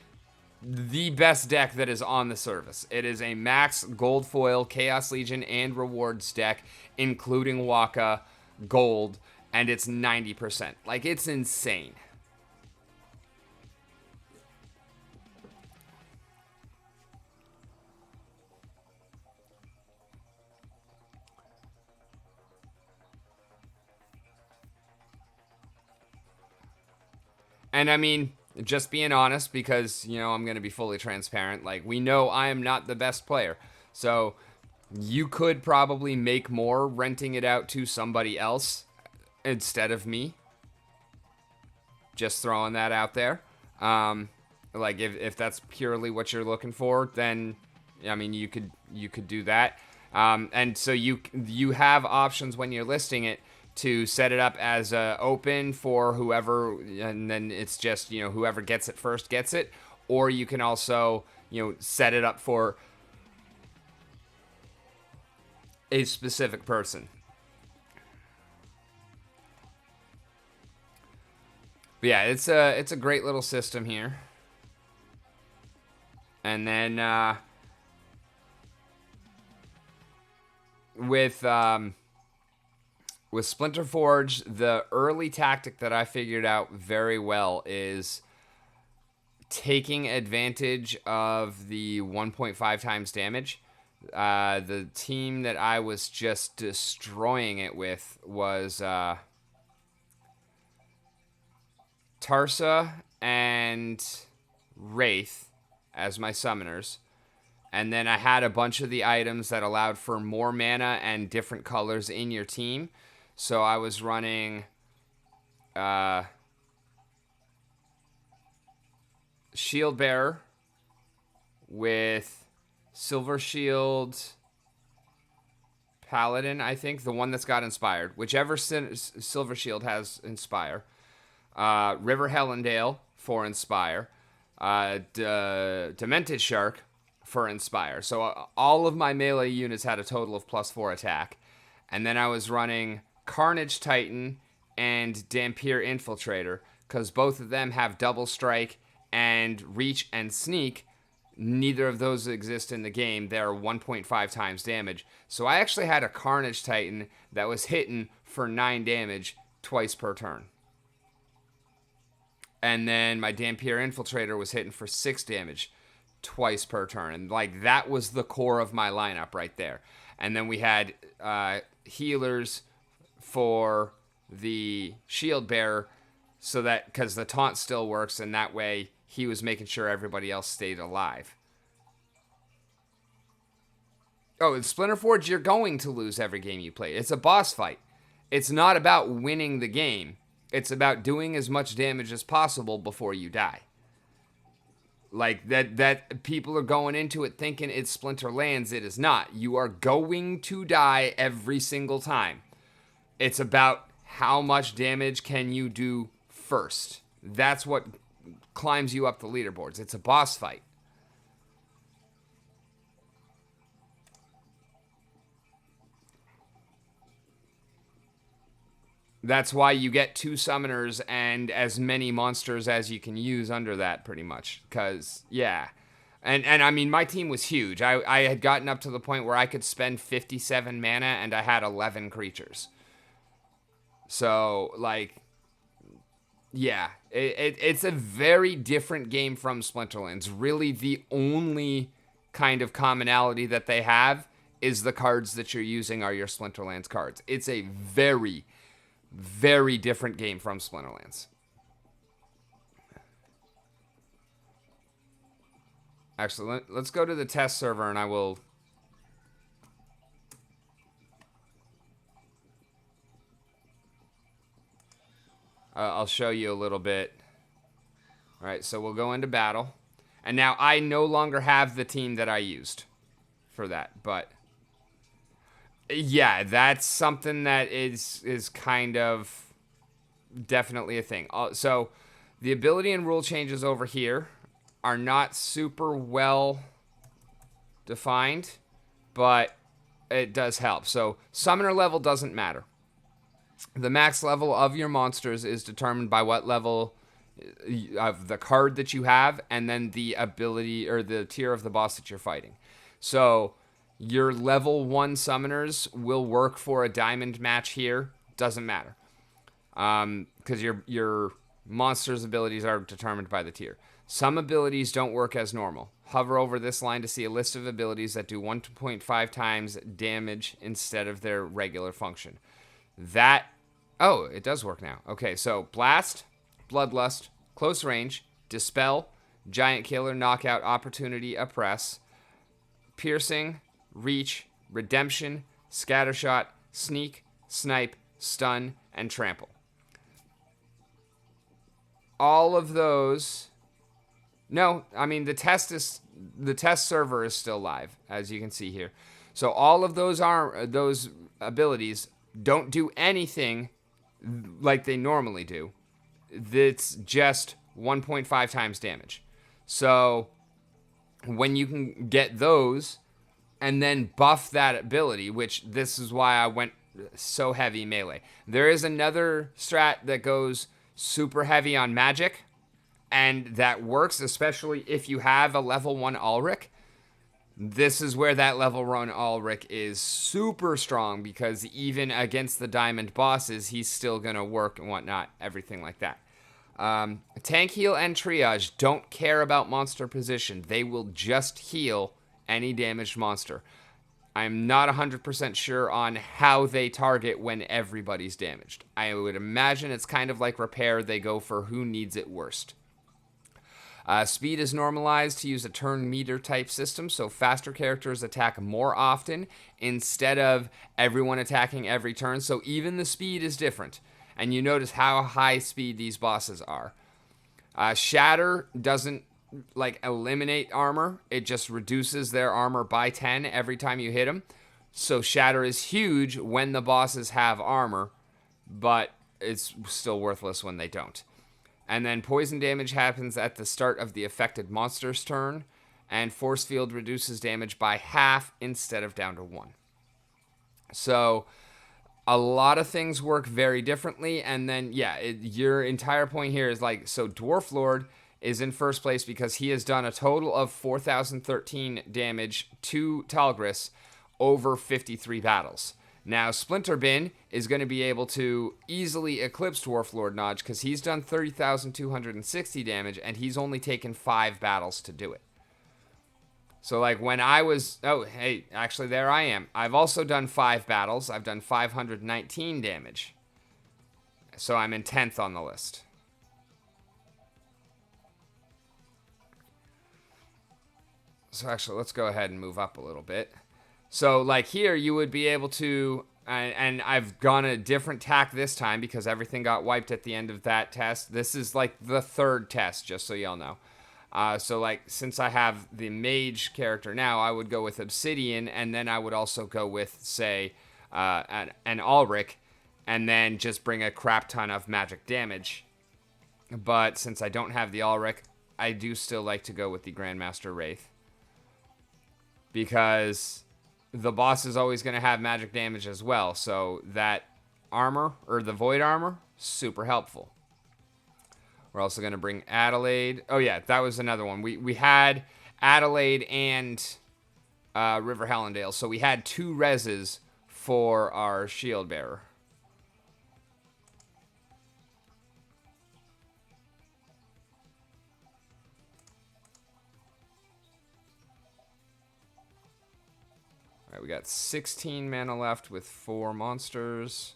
best deck that is on the service. It is a max gold foil, Chaos Legion, and rewards deck, including Waka gold, and it's 90%. Like, it's insane. And I mean, just being honest, because, I'm going to be fully transparent. Like, we know I am not the best player. So you could probably make more renting it out to somebody else instead of me. Just throwing that out there. Like, if that's purely what you're looking for, then, I mean, you could do that. And so you have options when you're listing it to set it up as open for whoever, and then it's just, whoever gets it first gets it. Or you can also, set it up for a specific person. But yeah, it's a great little system here. And then with SplinterForge, the early tactic that I figured out very well is taking advantage of the 1.5 times damage. The team that I was just destroying it with was Tarsa and Wraith as my summoners. And then I had a bunch of the items that allowed for more mana and different colors in your team. So I was running Shield Bearer with Silver Shield Paladin, I think, the one that's got Inspired. Whichever Silver Shield has Inspire. River Hellendale for Inspire. Demented Shark for Inspire. So all of my melee units had a total of +4 attack. And then I was running Carnage Titan and Dampier Infiltrator, because both of them have double strike and reach and sneak. Neither of those exist in the game. They're 1.5 times damage. So I actually had a Carnage Titan that was hitting for 9 damage twice per turn. And then my Dampier Infiltrator was hitting for 6 damage twice per turn. And like, that was the core of my lineup right there. And then we had healers for the Shield Bearer, so that, because the taunt still works, and that way he was making sure everybody else stayed alive. Oh, in SplinterForge, you're going to lose every game you play. It's a boss fight. It's not about winning the game. It's about doing as much damage as possible before you die. Like, that people are going into it thinking it's Splinterlands. It is not. You are going to die every single time. It's about how much damage can you do first. That's what climbs you up the leaderboards. It's a boss fight. That's why you get 2 summoners and as many monsters as you can use under that, pretty much. Because, yeah. And I mean, my team was huge. I had gotten up to the point where I could spend 57 mana and I had 11 creatures. So, like, yeah. It's a very different game from Splinterlands. Really, the only kind of commonality that they have is the cards that you're using are your Splinterlands cards. It's a very, very different game from Splinterlands. Actually, let's go to the test server and I will... I'll show you a little bit. All right, so we'll go into battle. And now I no longer have the team that I used for that, but... yeah, that's something that is kind of definitely a thing. So the ability and rule changes over here are not super well defined, but it does help. So summoner level doesn't matter. The max level of your monsters is determined by what level of the card that you have and then the ability or the tier of the boss that you're fighting. So your level 1 summoners will work for a diamond match here. Doesn't matter. Because your monster's abilities are determined by the tier. Some abilities don't work as normal. Hover over this line to see a list of abilities that do 1.5 times damage instead of their regular function. Oh, it does work now. Okay, so Blast, Bloodlust, Close Range, Dispel, Giant Killer, Knockout, Opportunity, Oppress, Piercing, Reach, Redemption, Scattershot, Sneak, Snipe, Stun, and Trample. All of those... no, I mean, the test server is still live, as you can see here. So all of those abilities don't do anything like they normally do. It's just 1.5 times damage. So when you can get those and then buff that ability, which this is why I went so heavy melee. There is another strat that goes super heavy on magic, and that works, especially if you have a level 1 Ulrich. This is where that level 1 Ulrich is super strong, because even against the diamond bosses, he's still going to work and whatnot, everything like that. Tank, heal, and triage don't care about monster position. They will just heal any damaged monster. I'm not 100% sure on how they target when everybody's damaged. I would imagine it's kind of like repair. They go for who needs it worst. Speed is normalized to use a turn meter type system, so faster characters attack more often instead of everyone attacking every turn. So even the speed is different. And you notice how high speed these bosses are. Shatter doesn't eliminate armor. It just reduces their armor by 10 every time you hit them. So Shatter is huge when the bosses have armor, but it's still worthless when they don't. And then poison damage happens at the start of the affected monster's turn, and force field reduces damage by half instead of down to 1. So a lot of things work very differently, and then, yeah, your entire point here is so Dwarf Lord is in first place because he has done a total of 4,013 damage to Talgris over 53 battles. Now, Splinterbin is going to be able to easily eclipse Dwarf Lord Nodge because he's done 30,260 damage, and he's only taken 5 battles to do it. So, when I was... oh, hey, actually, there I am. I've also done 5 battles. I've done 519 damage. So I'm in 10th on the list. So, actually, let's go ahead and move up a little bit. So, here, you would be able to, and I've gone a different tack this time because everything got wiped at the end of that test. This is, the 3rd test, just so y'all know. So, since I have the mage character now, I would go with Obsidian, and then I would also go with, say, an Ulrich, and then just bring a crap ton of magic damage But since I don't have the Ulrich, I do still like to go with the Grandmaster Wraith. Because the boss is always going to have magic damage as well. So that armor, or the Void Armor, super helpful. We're also going to bring Adelaide. Oh, yeah, that was another one. We had Adelaide and River Hellendale. So we had 2 reses for our Shield Bearer. All right, we got 16 mana left with 4 monsters.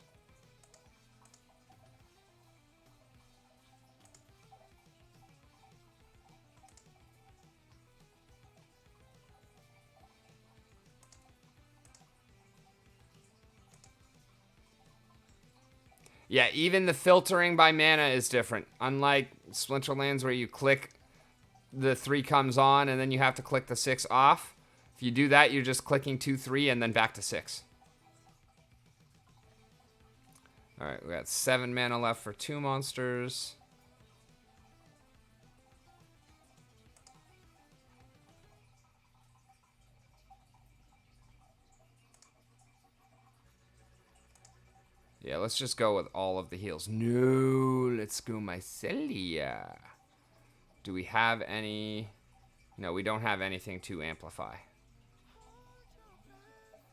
Yeah, even the filtering by mana is different. Unlike Splinterlands where you click, the 3 comes on, and then you have to click the 6 off. If you do that, you're just clicking 2, 3, and then back to 6. Alright, we got 7 mana left for 2 monsters. Yeah, let's just go with all of the heals. No, let's go Mycelia. Do we have any? No, we don't have anything to amplify.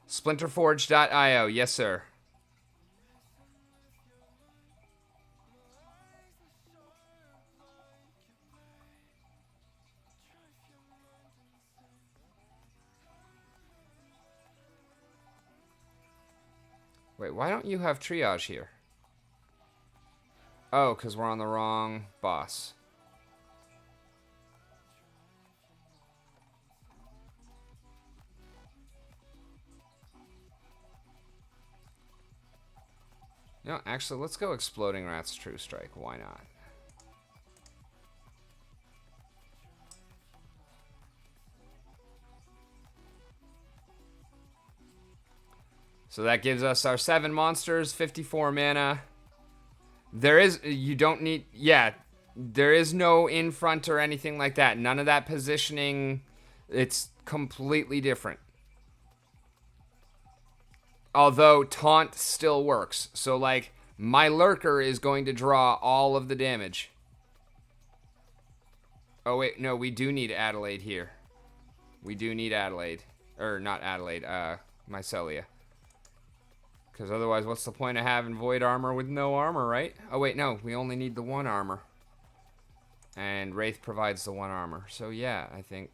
SplinterForge.io, yes sir. Wait, why don't you have triage here? Oh, because we're on the wrong boss. No, actually, let's go Exploding Rats True Strike. Why not? So that gives us our 7 monsters, 54 mana. There is, you don't need, yeah, there is no in front or anything like that. None of that positioning. It's completely different. Although taunt still works. So like, my lurker is going to draw all of the damage. Oh wait, no, we do need Adelaide here. We do need Adelaide. Or not Adelaide, Mycelia. Because otherwise, what's the point of having Void Armor with no armor, right? Oh wait, no, we only need the 1 armor. And Wraith provides the 1 armor. So yeah, I think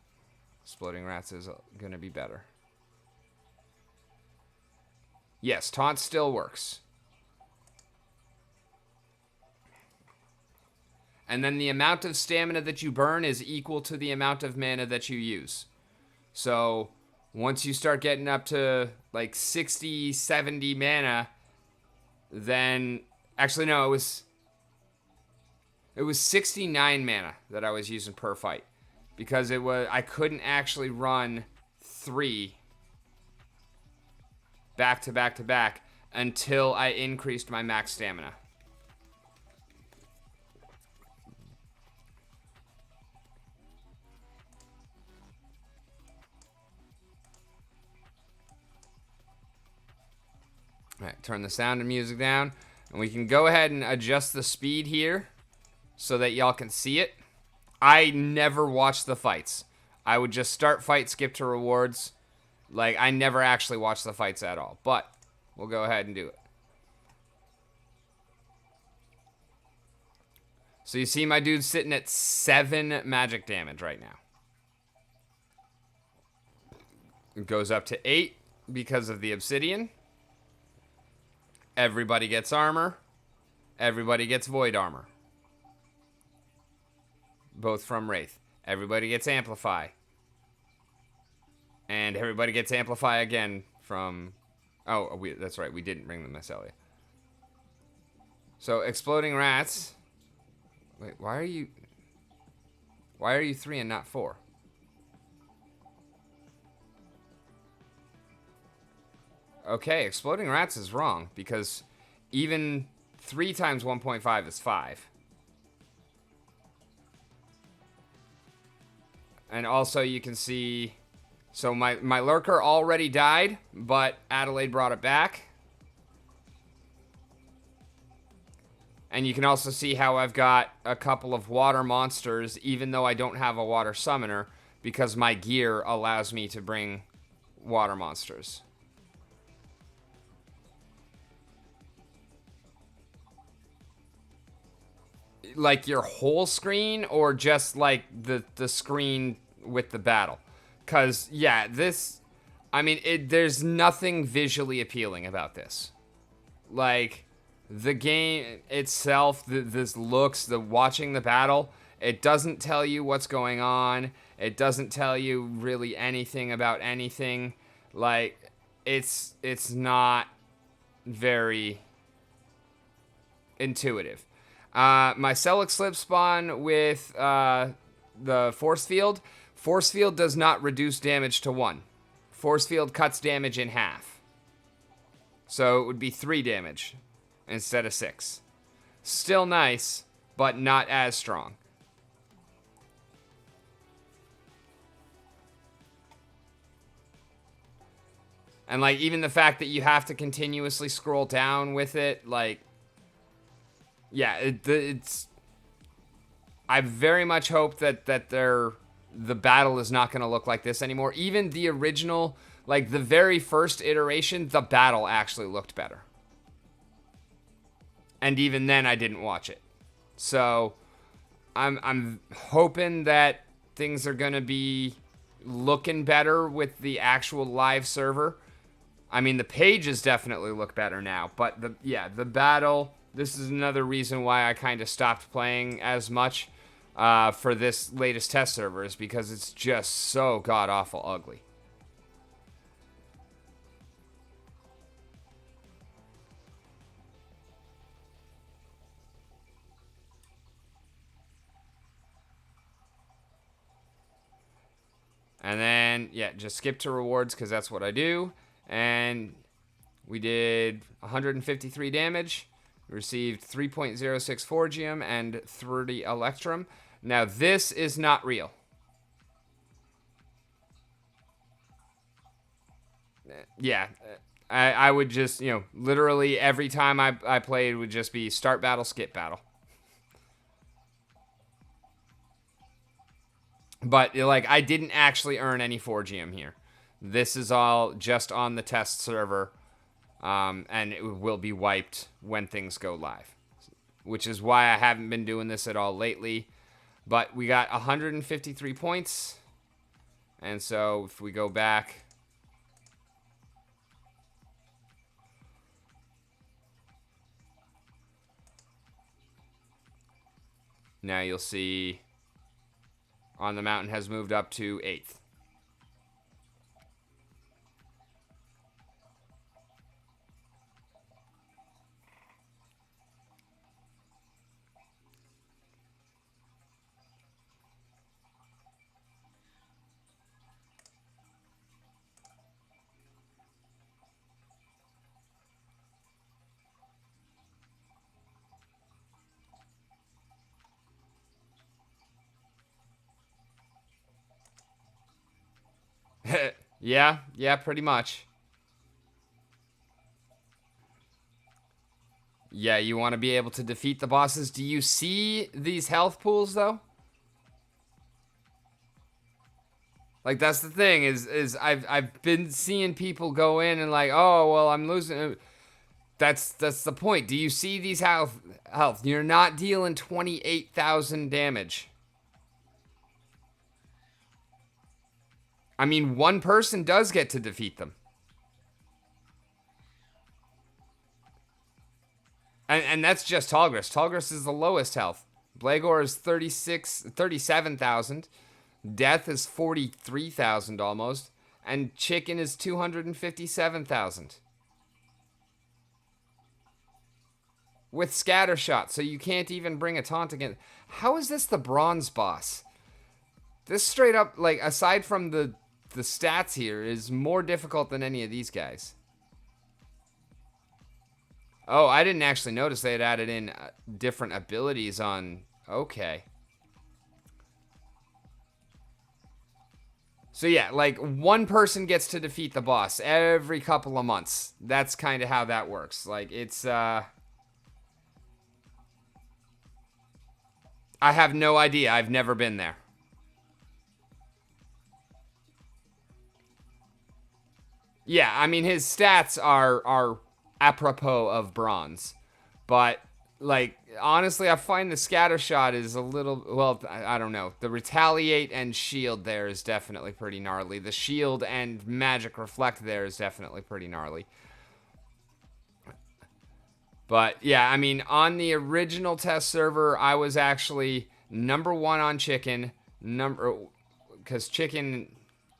Exploding Rats is going to be better. Yes, taunt still works. And then the amount of stamina that you burn is equal to the amount of mana that you use. So once you start getting up to like 60, 70 mana, then actually no, it was 69 mana that I was using per fight, because I couldn't actually run 3 back to back to back until I increased my max stamina. All right, turn the sound and music down, and we can go ahead and adjust the speed here so that y'all can see it. I never watched the fights. I would just start fight, skip to rewards. Like, I never actually watched the fights at all, but we'll go ahead and do it. So you see my dude sitting at 7 magic damage right now. It goes up to 8 because of the obsidian. Everybody gets armor. Everybody gets void armor. Both from Wraith. Everybody gets amplify. And everybody gets amplify again from... Oh, that's right. We didn't bring the Mycelia. So, Exploding Rats... Wait, why are you 3 and not 4? Okay, Exploding Rats is wrong, because even 3 times 1.5 is 5. And also you can see, so my lurker already died, but Adelaide brought it back. And you can also see how I've got a couple of water monsters, even though I don't have a water summoner, because my gear allows me to bring water monsters. Like your whole screen, or just like the screen with the battle? Because, yeah, this... I mean, there's nothing visually appealing about this. Like, the game itself, this looks, watching the battle, it doesn't tell you what's going on. It doesn't tell you really anything about anything. Like, it's not very intuitive. My Celic Slip spawn with the Force Field. Force Field does not reduce damage to 1. Force Field cuts damage in half. So it would be 3 damage instead of 6. Still nice, but not as strong. And, like, even the fact that you have to continuously scroll down with it, like... Yeah, it's... I very much hope that the battle is not going to look like this anymore. Even the original, like, the very first iteration, the battle actually looked better. And even then, I didn't watch it. So, I'm hoping that things are going to be looking better with the actual live server. I mean, the pages definitely look better now. But, the battle... This is another reason why I kind of stopped playing as much for this latest test server, is because it's just so god-awful ugly. And then, yeah, just skip to rewards because that's what I do. And we did 153 damage. Received 3.06 Forgium and 30 Electrum. Now, this is not real. Yeah, I would just, literally every time I played would just be start battle, skip battle. But, like, I didn't actually earn any Forgium here. This is all just on the test server. And it will be wiped when things go live, which is why I haven't been doing this at all lately. But we got 153 points, and so if we go back, now you'll see On the Mountain has moved up to 8th. Yeah, pretty much. Yeah, you want to be able to defeat the bosses. Do you see these health pools, though? Like, that's the thing, is I've been seeing people go in and like, oh, well, I'm losing. That's the point. Do you see these health? You're not dealing 28,000 damage. I mean, one person does get to defeat them. And that's just Talgris. Talgris is the lowest health. Blagor is 37,000. Death is 43,000 almost. And Chicken is 257,000. With Scattershot, so you can't even bring a taunt again. How is this the bronze boss? This straight up, like, aside from the stats here, is more difficult than any of these guys. Oh, I didn't actually notice they had added in different abilities on... Okay. So yeah, like one person gets to defeat the boss every couple of months. That's kind of how that works. Like it's I have no idea. I've never been there. Yeah, I mean his stats are apropos of bronze. But like honestly, I find the scatter shot is a little well, I don't know. The retaliate and shield there is definitely pretty gnarly. The shield and magic reflect there is definitely pretty gnarly. But yeah, I mean, on the original test server, I was actually #1 on chicken. Because chicken,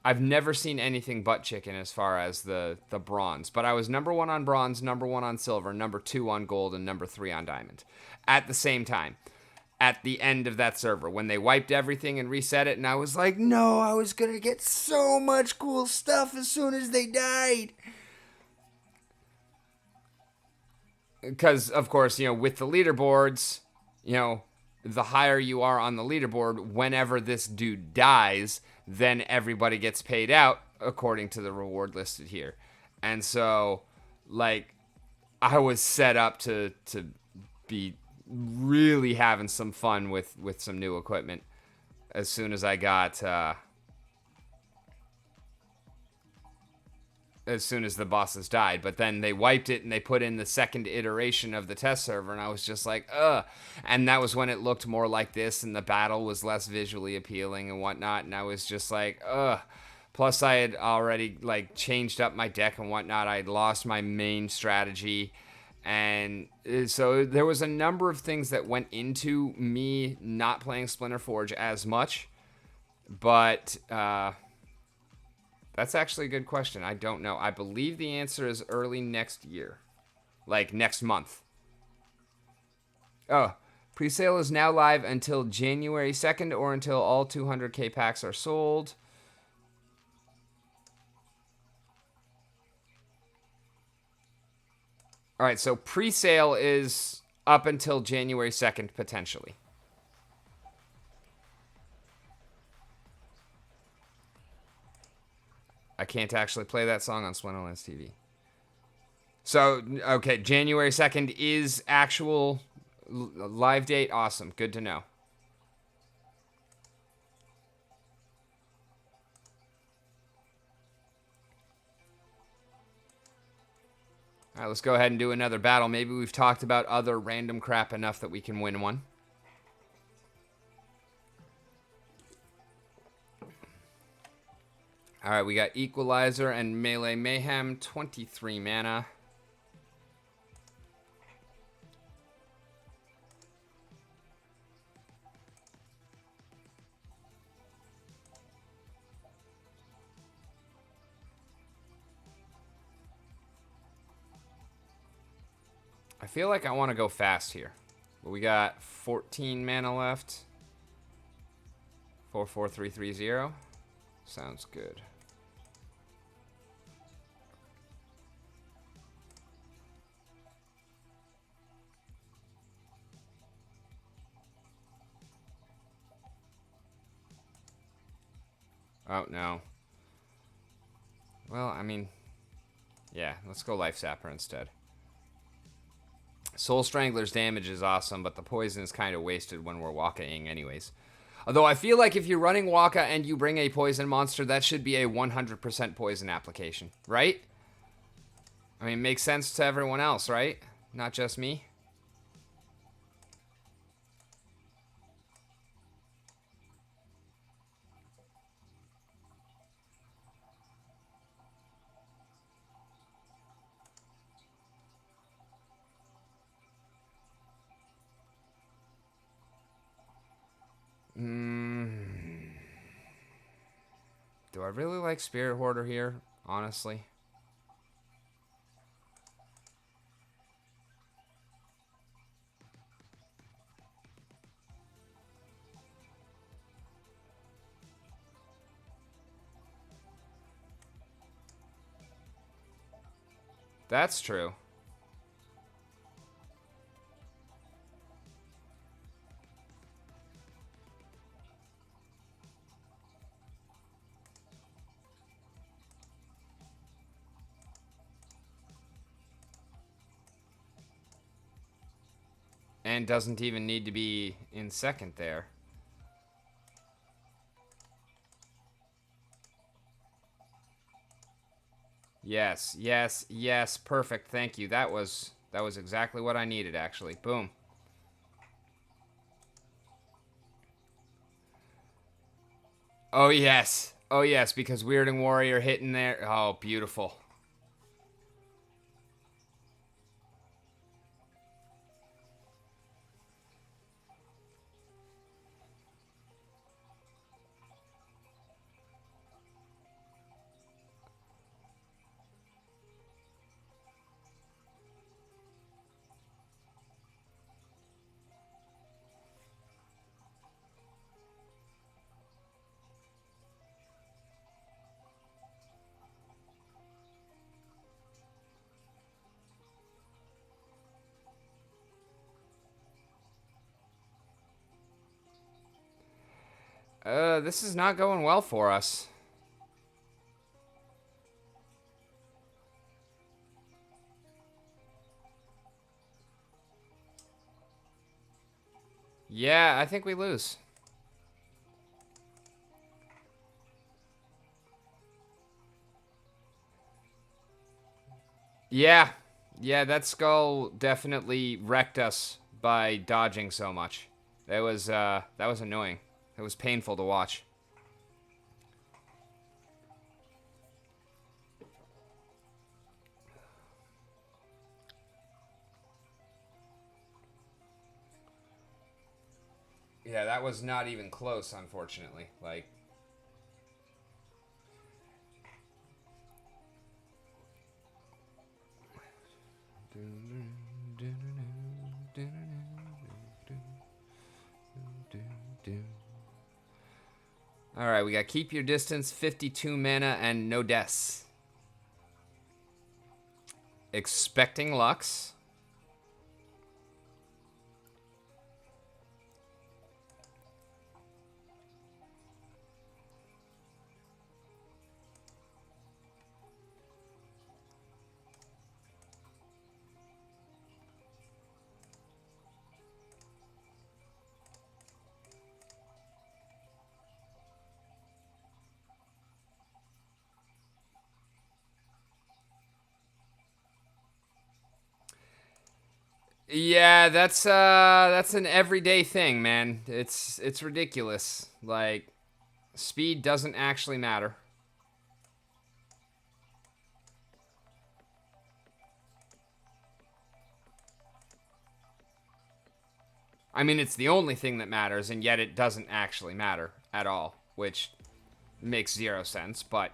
I've never seen anything but chicken as far as the bronze. But I was #1 on bronze, #1 on silver, #2 on gold, and #3 on diamond at the same time. At the end of that server, when they wiped everything and reset it, and I was like, no, I was gonna get so much cool stuff as soon as they died. Because of course, with the leaderboards, the higher you are on the leaderboard, whenever this dude dies, then everybody gets paid out according to the reward listed here. And so like I was set up to be really having some fun with some new equipment as soon as I got as soon as the bosses died. But then they wiped it and they put in the second iteration of the test server, and I was just like, ugh. And that was when it looked more like this and the battle was less visually appealing and whatnot, and I was just like, ugh. Plus I had already like changed up my deck and whatnot. I had lost my main strategy, and so there was a number of things that went into me not playing SplinterForge as much. But that's actually a good question. I don't know. I believe the answer is early next year. Like next month. Oh, presale is now live until January 2nd or until all 200k packs are sold. All right, so presale is up until January 2nd potentially. I can't actually play that song on SplinterForge TV. So, okay, January 2nd is actual live date. Awesome. Good to know. All right, let's go ahead and do another battle. Maybe we've talked about other random crap enough that we can win one. All right, we got Equalizer and Melee Mayhem, 23 mana. I feel like I want to go fast here. But we got 14 mana left. 44330. Sounds good. Oh, no. Well, I mean, yeah, let's go Life Sapper instead. Soul Strangler's damage is awesome, but the poison is kind of wasted when we're Waka-ing anyways. Although I feel like if you're running Waka and you bring a poison monster, that should be a 100% poison application, right? I mean, it makes sense to everyone else, right? Not just me. Do I really like Spirit Hoarder here, honestly? That's true. And doesn't even need to be in second there. Yes, yes, yes. Perfect. Thank you. That was exactly what I needed, actually. Boom. Oh, yes. Oh, yes, because Weirding Warrior hitting there. Oh, beautiful. This is not going well for us. Yeah, I think we lose. Yeah. Yeah, that skull definitely wrecked us by dodging so much. That was annoying. It was painful to watch. Yeah, that was not even close, unfortunately. Like, all right, we got keep your distance, 52 mana, and no deaths. Expecting Lux. Yeah, that's an everyday thing, man. It's ridiculous. Like, speed doesn't actually matter. I mean, it's the only thing that matters, and yet it doesn't actually matter at all, which makes zero sense, but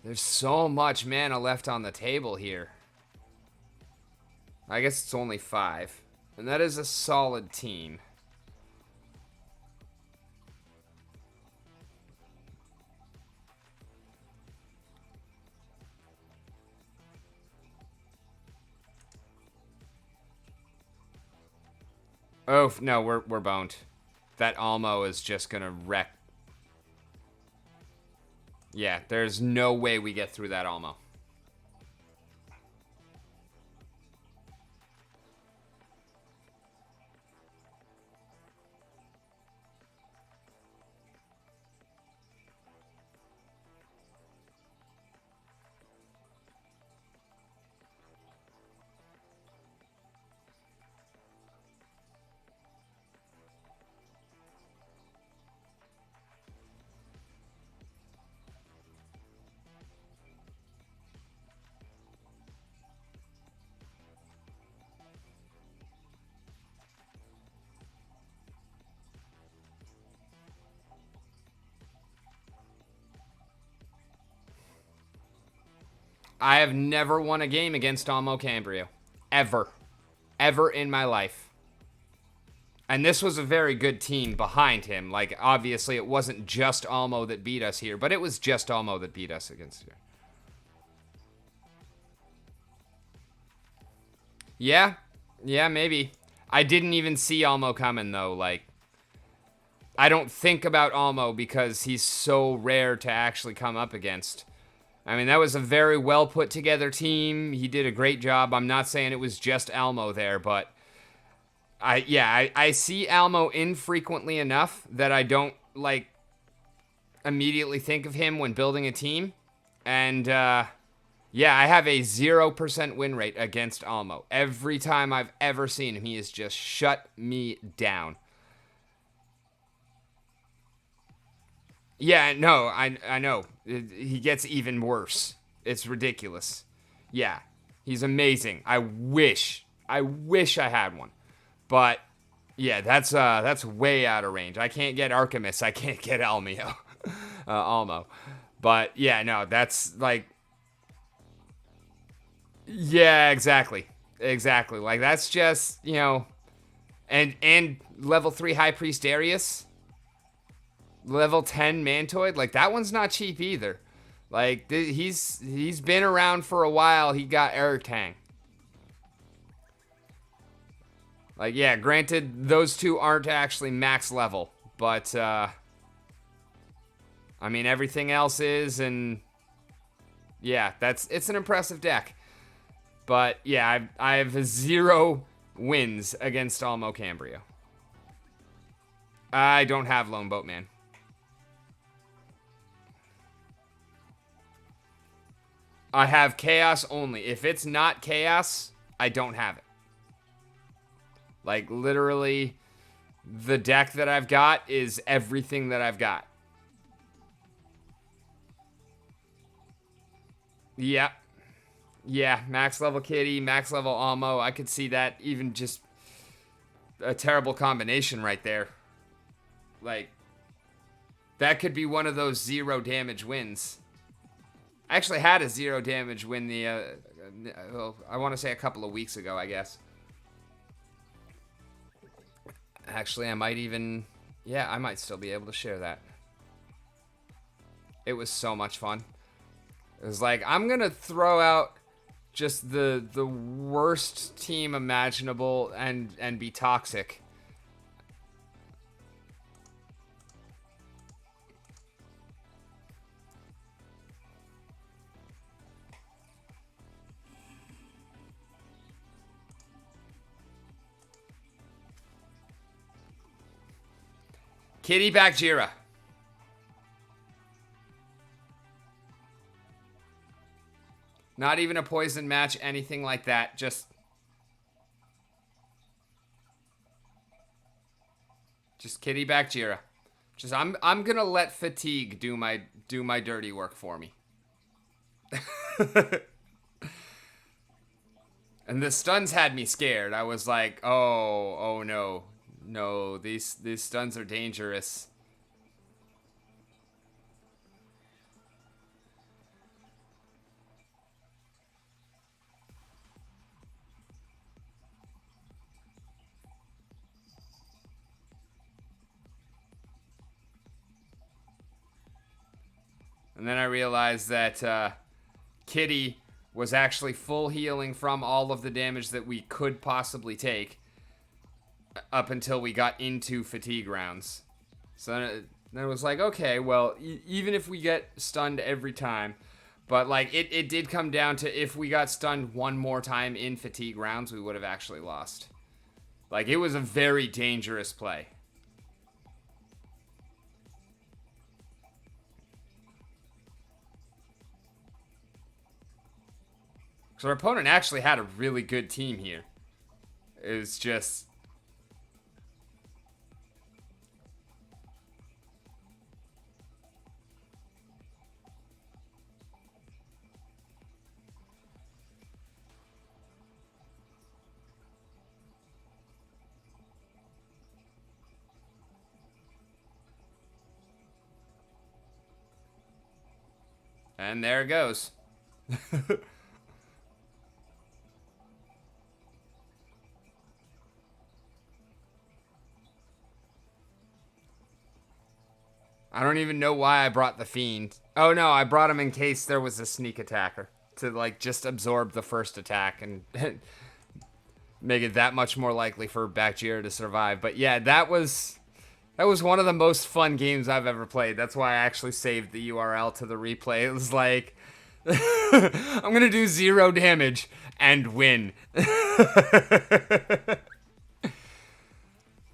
there's so much mana left on the table here. I guess it's only 5. And that is a solid team. Oh, no, we're boned. That Almo is just gonna wreck. Yeah, there's no way we get through that Almo. I have never won a game against Almo Cambrio. Ever. Ever in my life. And this was a very good team behind him. Like, obviously, it wasn't just Almo that beat us here, but it was just Almo that beat us against here. Yeah. Yeah, maybe. I didn't even see Almo coming, though. Like, I don't think about Almo because he's so rare to actually come up against. I mean, that was a very well put together team. He did a great job. I'm not saying it was just Almo there, but I see Almo infrequently enough that I don't like immediately think of him when building a team. And yeah, I have a 0% win rate against Almo. Every time I've ever seen him, he has just shut me down. Yeah, no, I know. He gets even worse. It's ridiculous. Yeah, he's amazing. I wish I had one. But yeah, that's way out of range. I can't get Archimus. I can't get Almo. But yeah, no, that's like, yeah, exactly. Like that's just and level 3 High Priest Darius, level 10 Mantoid. Like that one's not cheap either. Like he's been around for a while. He got Ertang. Like, yeah, granted, those two aren't actually max level, but, I mean, everything else is, and, yeah, it's an impressive deck. But, yeah, I have 0 wins against Almo Cambria. I don't have Lone Boatman. I have Chaos only. If it's not Chaos, I don't have it. Like, literally, the deck that I've got is everything that I've got. Yeah. Yeah, max level Kitty, max level Almo. I could see that even just a terrible combination right there. Like, that could be one of those 0 damage wins. I actually had a 0 damage win I want to say a couple of weeks ago, I guess. Actually, I might even... Yeah, I might still be able to share that. It was so much fun. It was like, I'm going to throw out just the worst team imaginable and be toxic. Kitty back Jira. Not even a poison match, anything like that. Just Kitty back Jira. Just I'm gonna let fatigue do my dirty work for me. And the stuns had me scared. I was like, oh no. No, these stuns are dangerous. And then I realized that Kitty was actually full healing from all of the damage that we could possibly take up until we got into fatigue rounds. So then it was like, okay, well, even if we get stunned every time, but like it did come down to if we got stunned one more time in fatigue rounds, we would have actually lost. Like it was a very dangerous play. So our opponent actually had a really good team here. It was just... And there it goes. I don't even know why I brought the Fiend. Oh no, I brought him in case there was a sneak attacker. To like just absorb the first attack and make it that much more likely for Bakjir to survive. But yeah, that was one of the most fun games I've ever played. That's why I actually saved the URL to the replay. It was like, I'm gonna do 0 damage and win.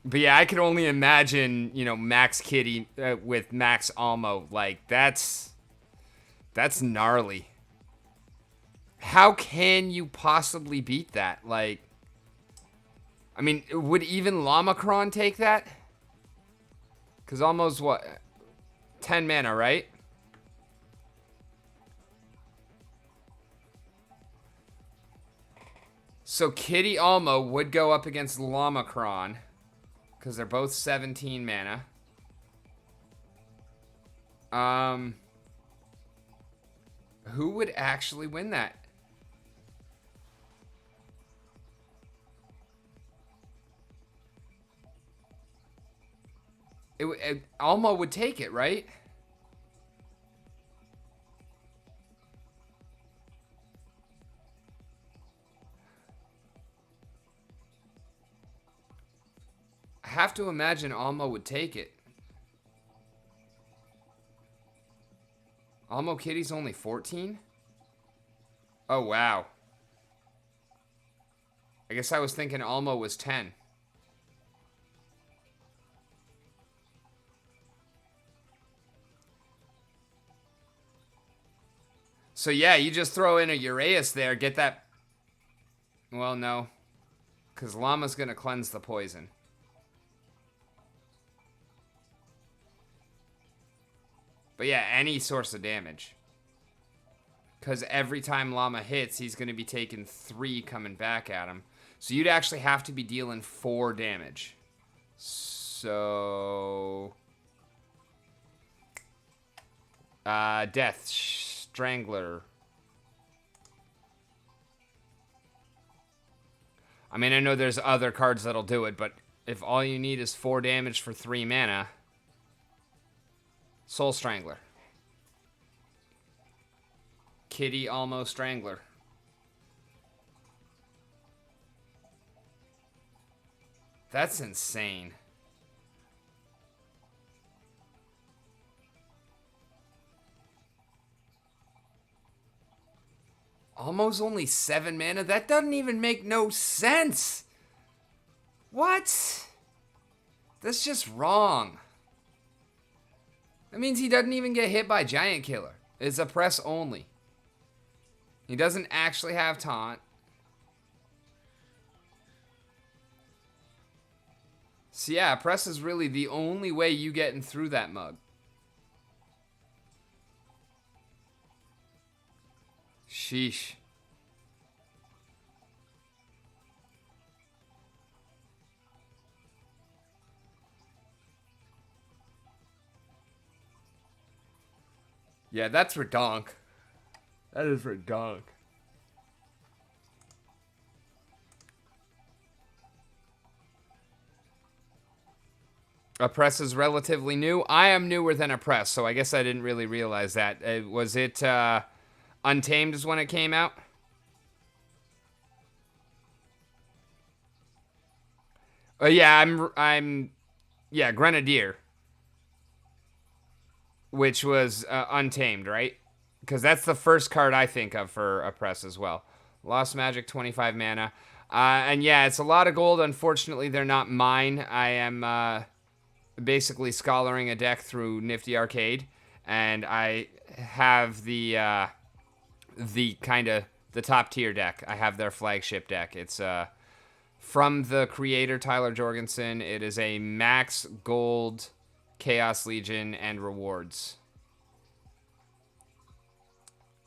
But yeah, I can only imagine, you know, Max Kitty with Max Almo. Like, that's gnarly. How can you possibly beat that? Like, I mean, would even Lamacron take that? Because Almo's what? 10 mana, right? So Kitty Almo would go up against Lamacron. Because they're both 17 mana. Who would actually win that? Almo would take it, right? I have to imagine Almo would take it. Almo Kitty's only 14? Oh, wow. I guess I was thinking Almo was 10. So yeah, you just throw in a Uraeus there, get that... Well, no. Because Llama's going to cleanse the poison. But yeah, any source of damage. Because every time Llama hits, he's going to be taking 3 coming back at him. So you'd actually have to be dealing 4 damage. So... Death. Strangler. I mean, I know there's other cards that'll do it, but if all you need is 4 damage for 3 mana... Soul Strangler. Kitty Almo Strangler. That's insane. Almost only 7 mana? That doesn't even make no sense. What? That's just wrong. That means he doesn't even get hit by Giant Killer. It's a press only. He doesn't actually have taunt. So yeah, press is really the only way you getting through that mug. Sheesh. Yeah, that's redonk. That is redonk. A press is relatively new. I am newer than a press, so I guess I didn't really realize that. Was it Untamed is when it came out? Yeah, yeah, Grenadier. Which was Untamed, right? Because that's the first card I think of for a press as well. Lost Magic, 25 mana. And yeah, it's a lot of gold. Unfortunately, they're not mine. I am basically scholaring a deck through NFTyArcade. And I have the kind of the top tier deck. I have their flagship deck. It's from the creator, Tyler Jorgensen. It is a max gold... Chaos Legion and rewards.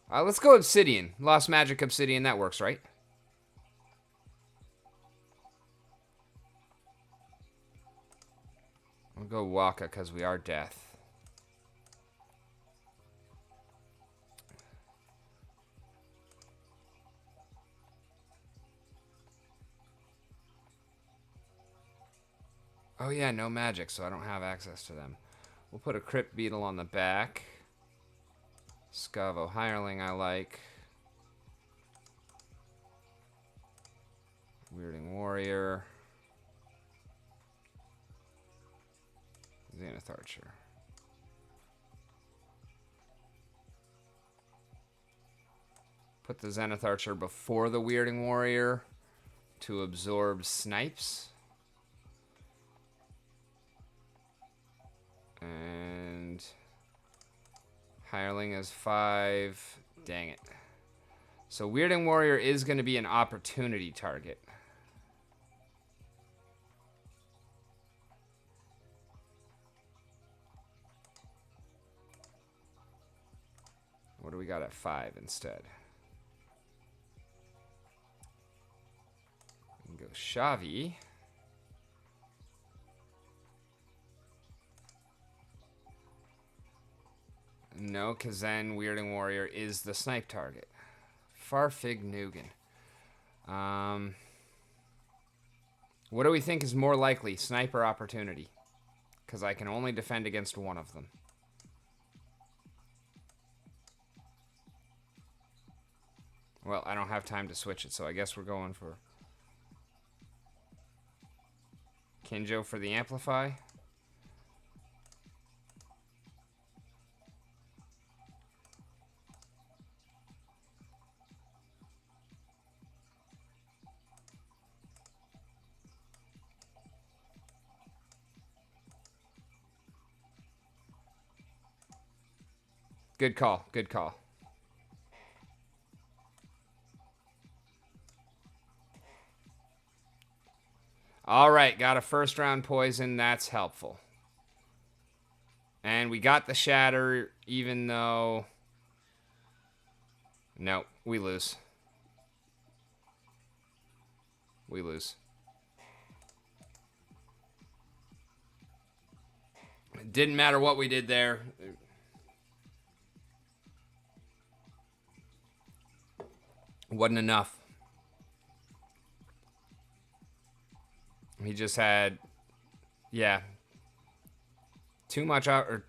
Let's go Obsidian. Lost Magic Obsidian. That works, right? We'll go Waka because we are death. Oh yeah, no magic, so I don't have access to them. We'll put a Crypt Beetle on the back. Scavo Hireling I like. Weirding Warrior. Zenith Archer. Put the Zenith Archer before the Weirding Warrior to absorb snipes. And Hireling is 5. Dang it. So Weirding Warrior is going to be an opportunity target. What do we got at 5 instead? We can go Shavi. No, because then Weirding Warrior is the snipe target. Farfig Nugan. What do we think is more likely, snipe or opportunity? Because I can only defend against one of them. Well, I don't have time to switch it, so I guess we're going for Kinjo for the Amplify. Good call. Good call. All right, got a first round poison. That's helpful. And we got the shatter, even though... No, we lose. We lose. It didn't matter what we did there. Wasn't enough. He just had, yeah, too much or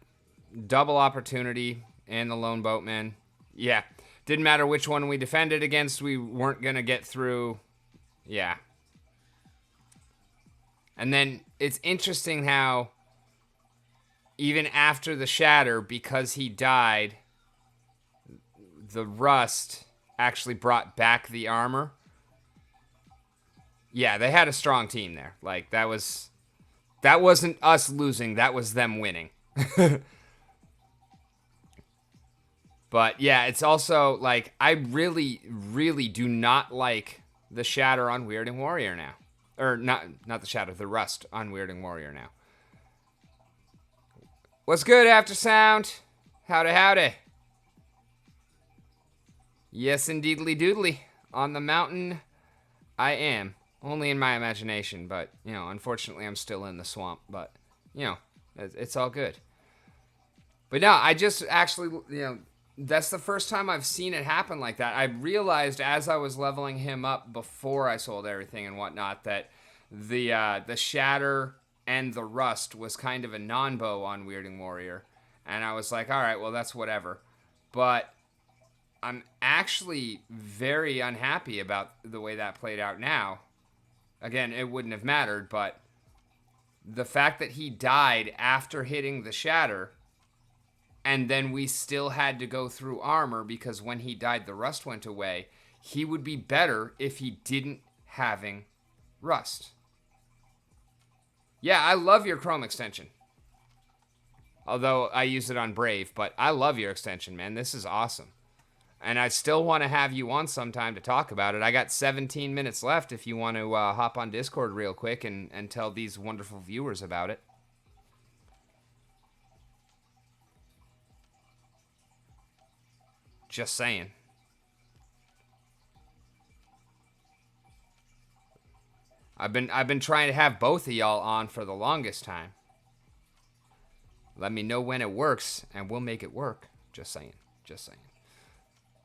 double opportunity and the lone boatman. Yeah, didn't matter which one we defended against. We weren't gonna get through. Yeah. And then it's interesting how even after the shatter, because he died, the rust actually brought back the armor. Yeah, they had a strong team there. Like, that wasn't us losing, that was them winning. But yeah, it's also like, I really, really do not like the shatter on Weirding Warrior now. Or not the shatter, the rust on Weirding Warrior now. What's good, After Sound? Howdy, howdy. Yes, indeedly doodly. On the mountain, I am. Only in my imagination, but, you know, unfortunately I'm still in the swamp, but, you know, it's all good. But no, I just actually, you know, that's the first time I've seen it happen like that. I realized as I was leveling him up before I sold everything and whatnot that the shatter and the rust was kind of a non-bow on Weirding Warrior. And I was like, all right, well, that's whatever. But I'm actually very unhappy about the way that played out now. Again, it wouldn't have mattered, but the fact that he died after hitting the shatter, and then we still had to go through armor because when he died, the rust went away. He would be better if he didn't having rust. Yeah, I love your Chrome extension. Although I use it on Brave, but I love your extension, man. This is awesome. And I still want to have you on sometime to talk about it. I got 17 minutes left if you want to hop on Discord real quick and tell these wonderful viewers about it. Just saying. I've been trying to have both of y'all on for the longest time. Let me know when it works, and we'll make it work. Just saying. Just saying.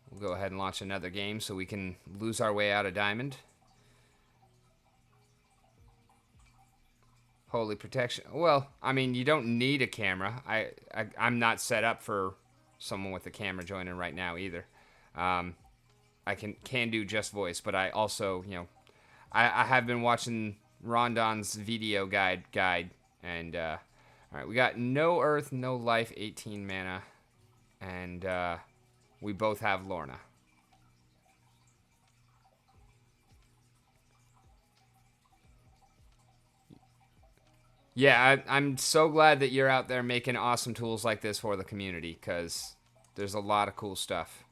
We'll go ahead and launch another game so we can lose our way out of Diamond. Holy protection. Well, I mean, you don't need a camera. I'm not set up for someone with a camera joining right now either. I can do just voice, but I also, you know, I have been watching Rondon's video guide, and all right, we got no earth, no life, 18 mana, and we both have Lorna. Yeah, I'm so glad that you're out there making awesome tools like this for the community, because there's a lot of cool stuff.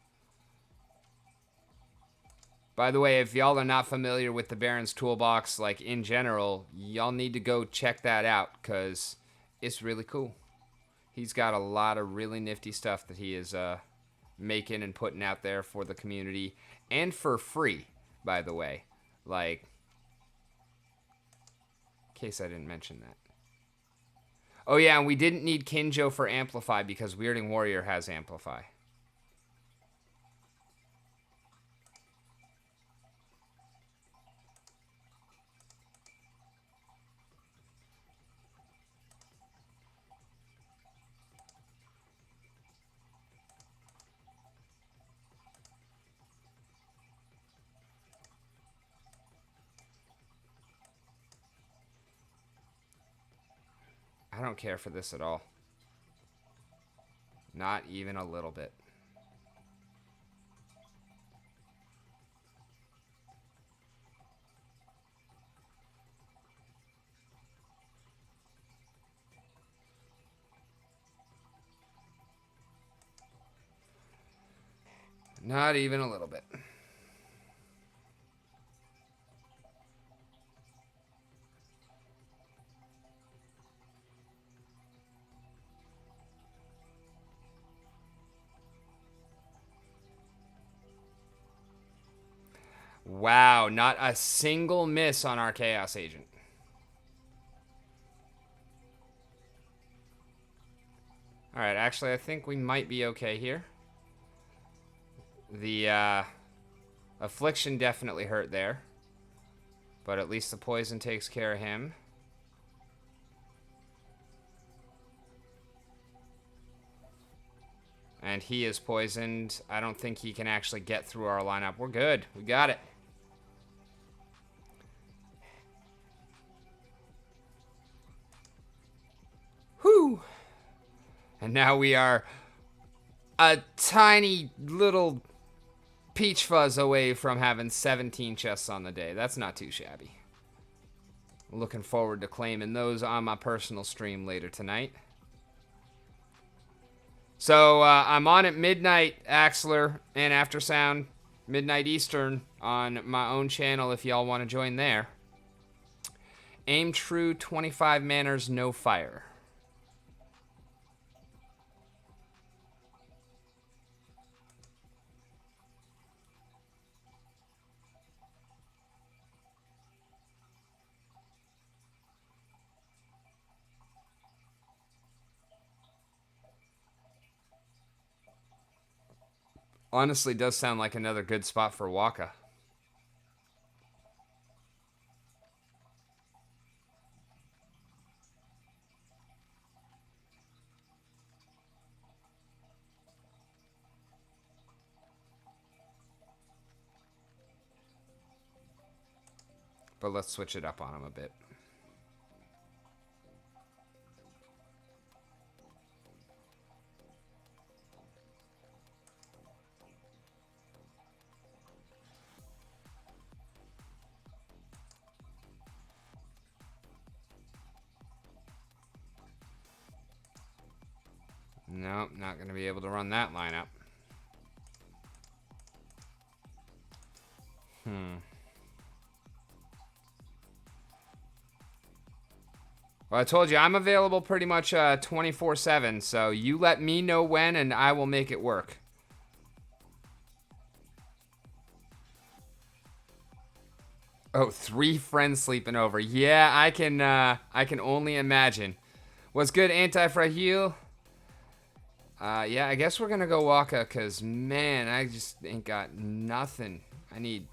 By the way, if y'all are not familiar with the Baron's Toolbox, like in general, y'all need to go check that out, because it's really cool. He's got a lot of really nifty stuff that he is making and putting out there for the community, and for free, by the way. Like, in case I didn't mention that. Oh yeah, and we didn't need Kinjo for Amplify because Weirding Warrior has Amplify. I don't care for this at all. Not even a little bit. Not even a little bit. Wow, not a single miss on our Chaos Agent. Alright, actually, I think we might be okay here. The Affliction definitely hurt there. But at least the poison takes care of him. And he is poisoned. I don't think he can actually get through our lineup. We're good. We got it. Whew. And now we are a tiny little peach fuzz away from having 17 chests on the day. That's not too shabby. Looking forward to claiming those on my personal stream later tonight. So I'm on at midnight, Axler and Aftersound, midnight Eastern on my own channel if y'all want to join there. Aim true, 25 manners, no fire. Honestly, does sound like another good spot for Waka. But let's switch it up on him a bit. Nope, not going to be able to run that lineup. Well, I told you, I'm available pretty much 24/7, so you let me know when and I will make it work. Oh, 3 friends sleeping over. Yeah, I can only imagine. What's good, Anti-Fragile? Yeah, I guess we're gonna go Waka, because, man, I just ain't got nothing. I need...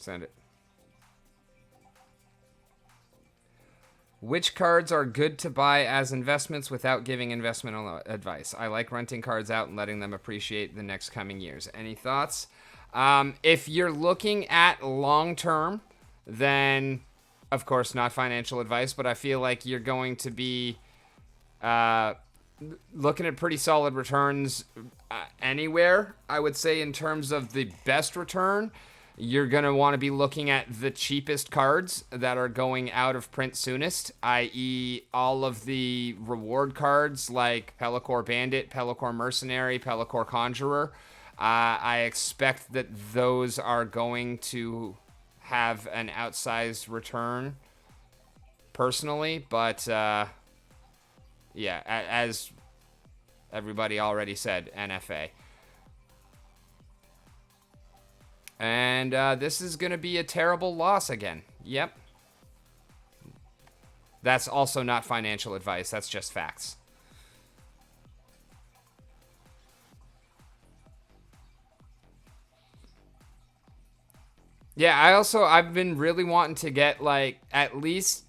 Send it. Which cards are good to buy as investments without giving investment advice? I like renting cards out and letting them appreciate the next coming years. Any thoughts? If you're looking at long term, then of course not financial advice, but I feel like you're going to be looking at pretty solid returns anywhere. I would say in terms of the best return, you're going to want to be looking at the cheapest cards that are going out of print soonest, i.e. all of the reward cards like Pelacor Bandit, Pelacor Mercenary, Pelacor Conjurer. I expect that those are going to have an outsized return personally, but yeah, as everybody already said, NFA. And this is going to be a terrible loss again. Yep. That's also not financial advice. That's just facts. Yeah, I've been really wanting to get, like, at least,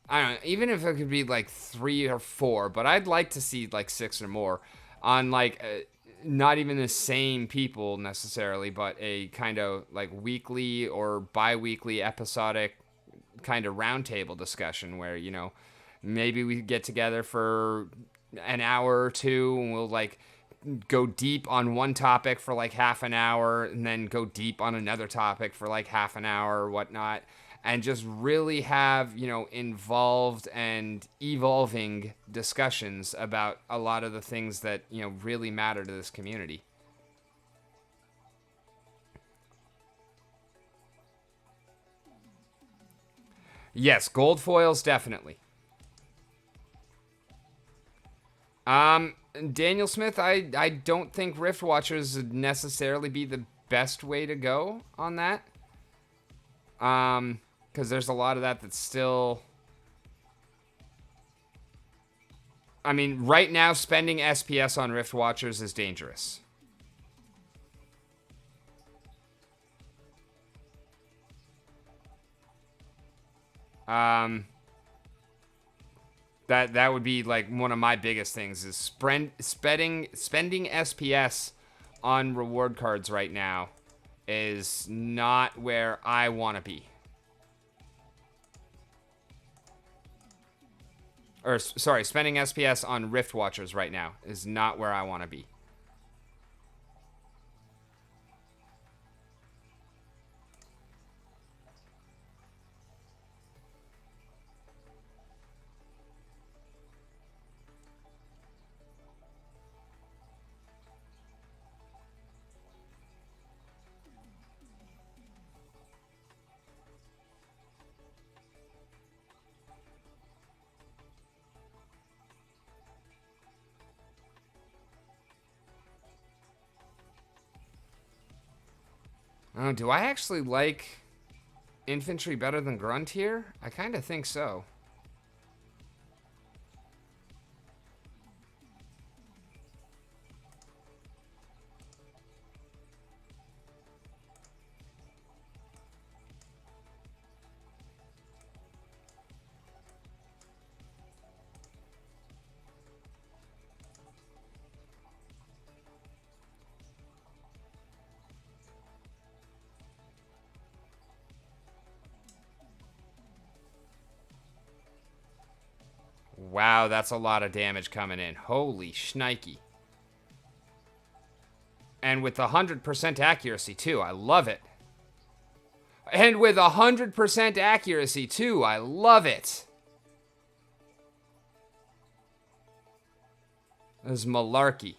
I don't know, even if it could be, like, 3 or 4, but I'd like to see, like, 6 or more on, like, not even the same people necessarily, but a kind of, like, weekly or bi-weekly episodic kind of roundtable discussion where, you know, maybe we get together for an hour or two and we'll, like, go deep on one topic for like half an hour and then go deep on another topic for like half an hour or whatnot, and just really have, you know, involved and evolving discussions about a lot of the things that, you know, really matter to this community. Yes, gold foils, definitely. Daniel Smith, I don't think Rift Watchers would necessarily be the best way to go on that. Because there's a lot of that that's still... I mean, right now, spending SPS on Rift Watchers is dangerous. That would be like one of my biggest things is spending SPS on reward cards right now is not where I want to be. Or sorry, spending SPS on Rift Watchers right now is not where I want to be. Oh, do I actually like infantry better than grunt here? I kind of think so. Wow, that's a lot of damage coming in. Holy shnikey. And with 100% accuracy, too. I love it. And with 100% accuracy, too. I love it. This is malarkey.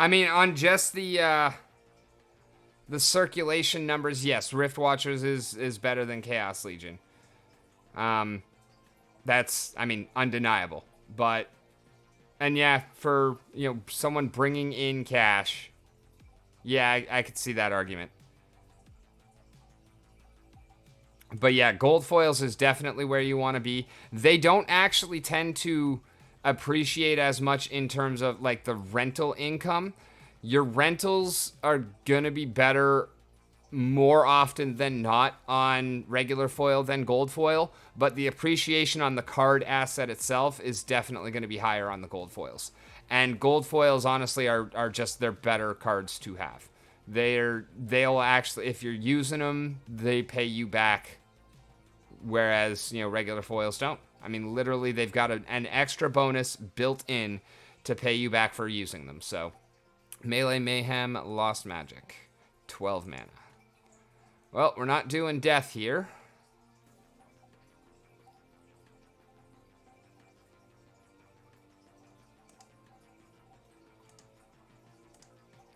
I mean, on just the the circulation numbers, yes, Rift Watchers is better than Chaos Legion. That's, I mean, undeniable. But, and yeah, for, you know, someone bringing in cash, yeah, I could see that argument. But yeah, gold foils is definitely where you want to be. They don't actually tend to appreciate as much in terms of like the rental income. Your rentals are going to be better more often than not on regular foil than gold foil, but the appreciation on the card asset itself is definitely going to be higher on the gold foils. And gold foils honestly are just they're better cards to have. They'll actually, if you're using them, they pay you back, whereas, you know, regular foils don't. I mean, literally they've got an extra bonus built in to pay you back for using them. So Melee Mayhem, Lost Magic, 12 mana. Well, we're not doing death here.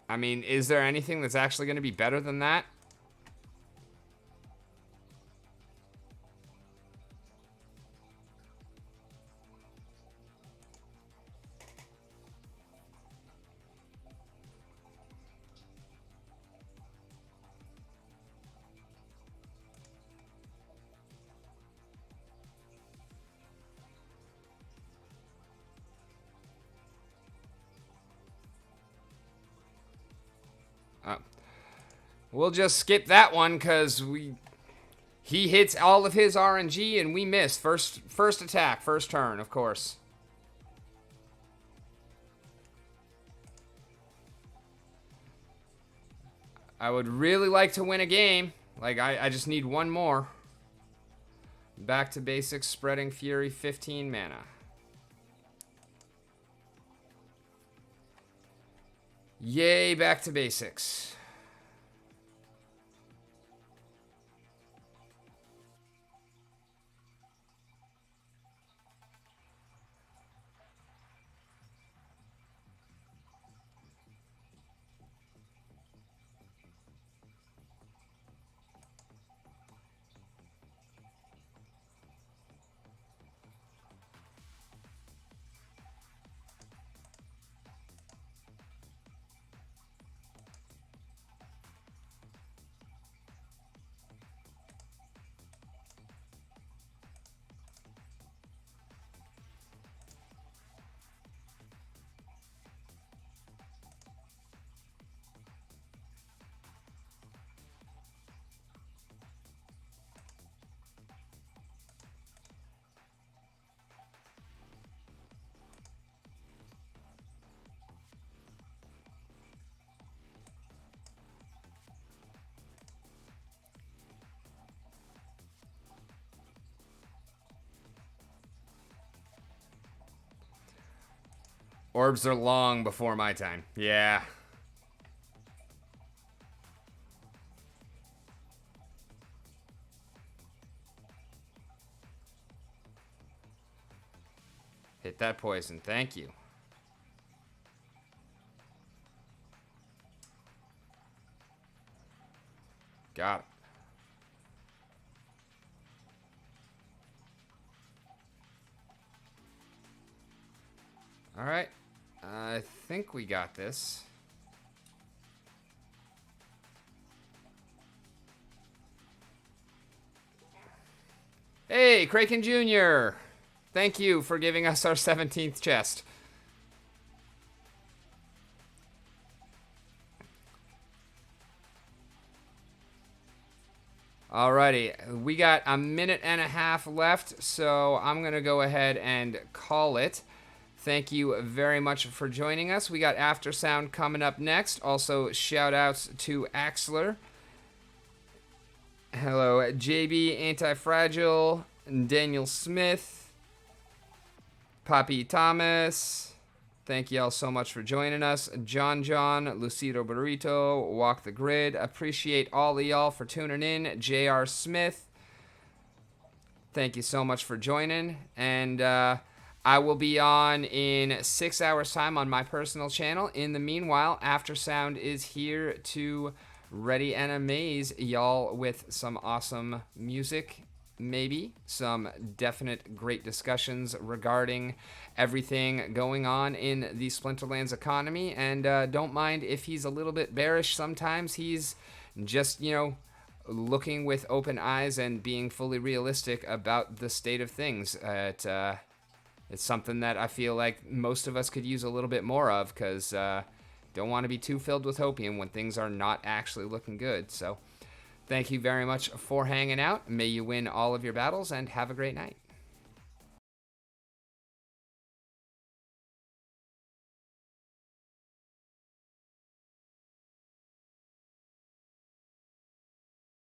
I mean, is there anything that's actually going to be better than that? We'll just skip that one because he hits all of his RNG and we miss. First attack, first turn, of course. I would really like to win a game. Like, I just need one more. Back to basics, Spreading Fury, 15 mana. Yay, back to basics. Orbs are long before my time. Yeah. Hit that poison. Thank you. Got it. All right. I think we got this. Hey, Kraken Jr. Thank you for giving us our 17th chest. Alrighty, we got a minute and a half left, so I'm going to go ahead and call it. Thank you very much for joining us. We got After Sound coming up next. Also, shout outs to Axler. Hello, JB Anti-Fragile, Daniel Smith, Poppy Thomas. Thank you all so much for joining us. John, Lucido Burrito, Walk the Grid. Appreciate all of y'all for tuning in. J.R. Smith. Thank you so much for joining. And I will be on in 6 hours' time on my personal channel. In the meanwhile, After Sound is here to ready and amaze y'all with some awesome music, maybe some definite great discussions regarding everything going on in the Splinterlands economy. And don't mind if he's a little bit bearish sometimes. He's just, looking with open eyes and being fully realistic about the state of things. It's something that I feel like most of us could use a little bit more of, because don't want to be too filled with hopium when things are not actually looking good. So thank you very much for hanging out. May you win all of your battles, and have a great night.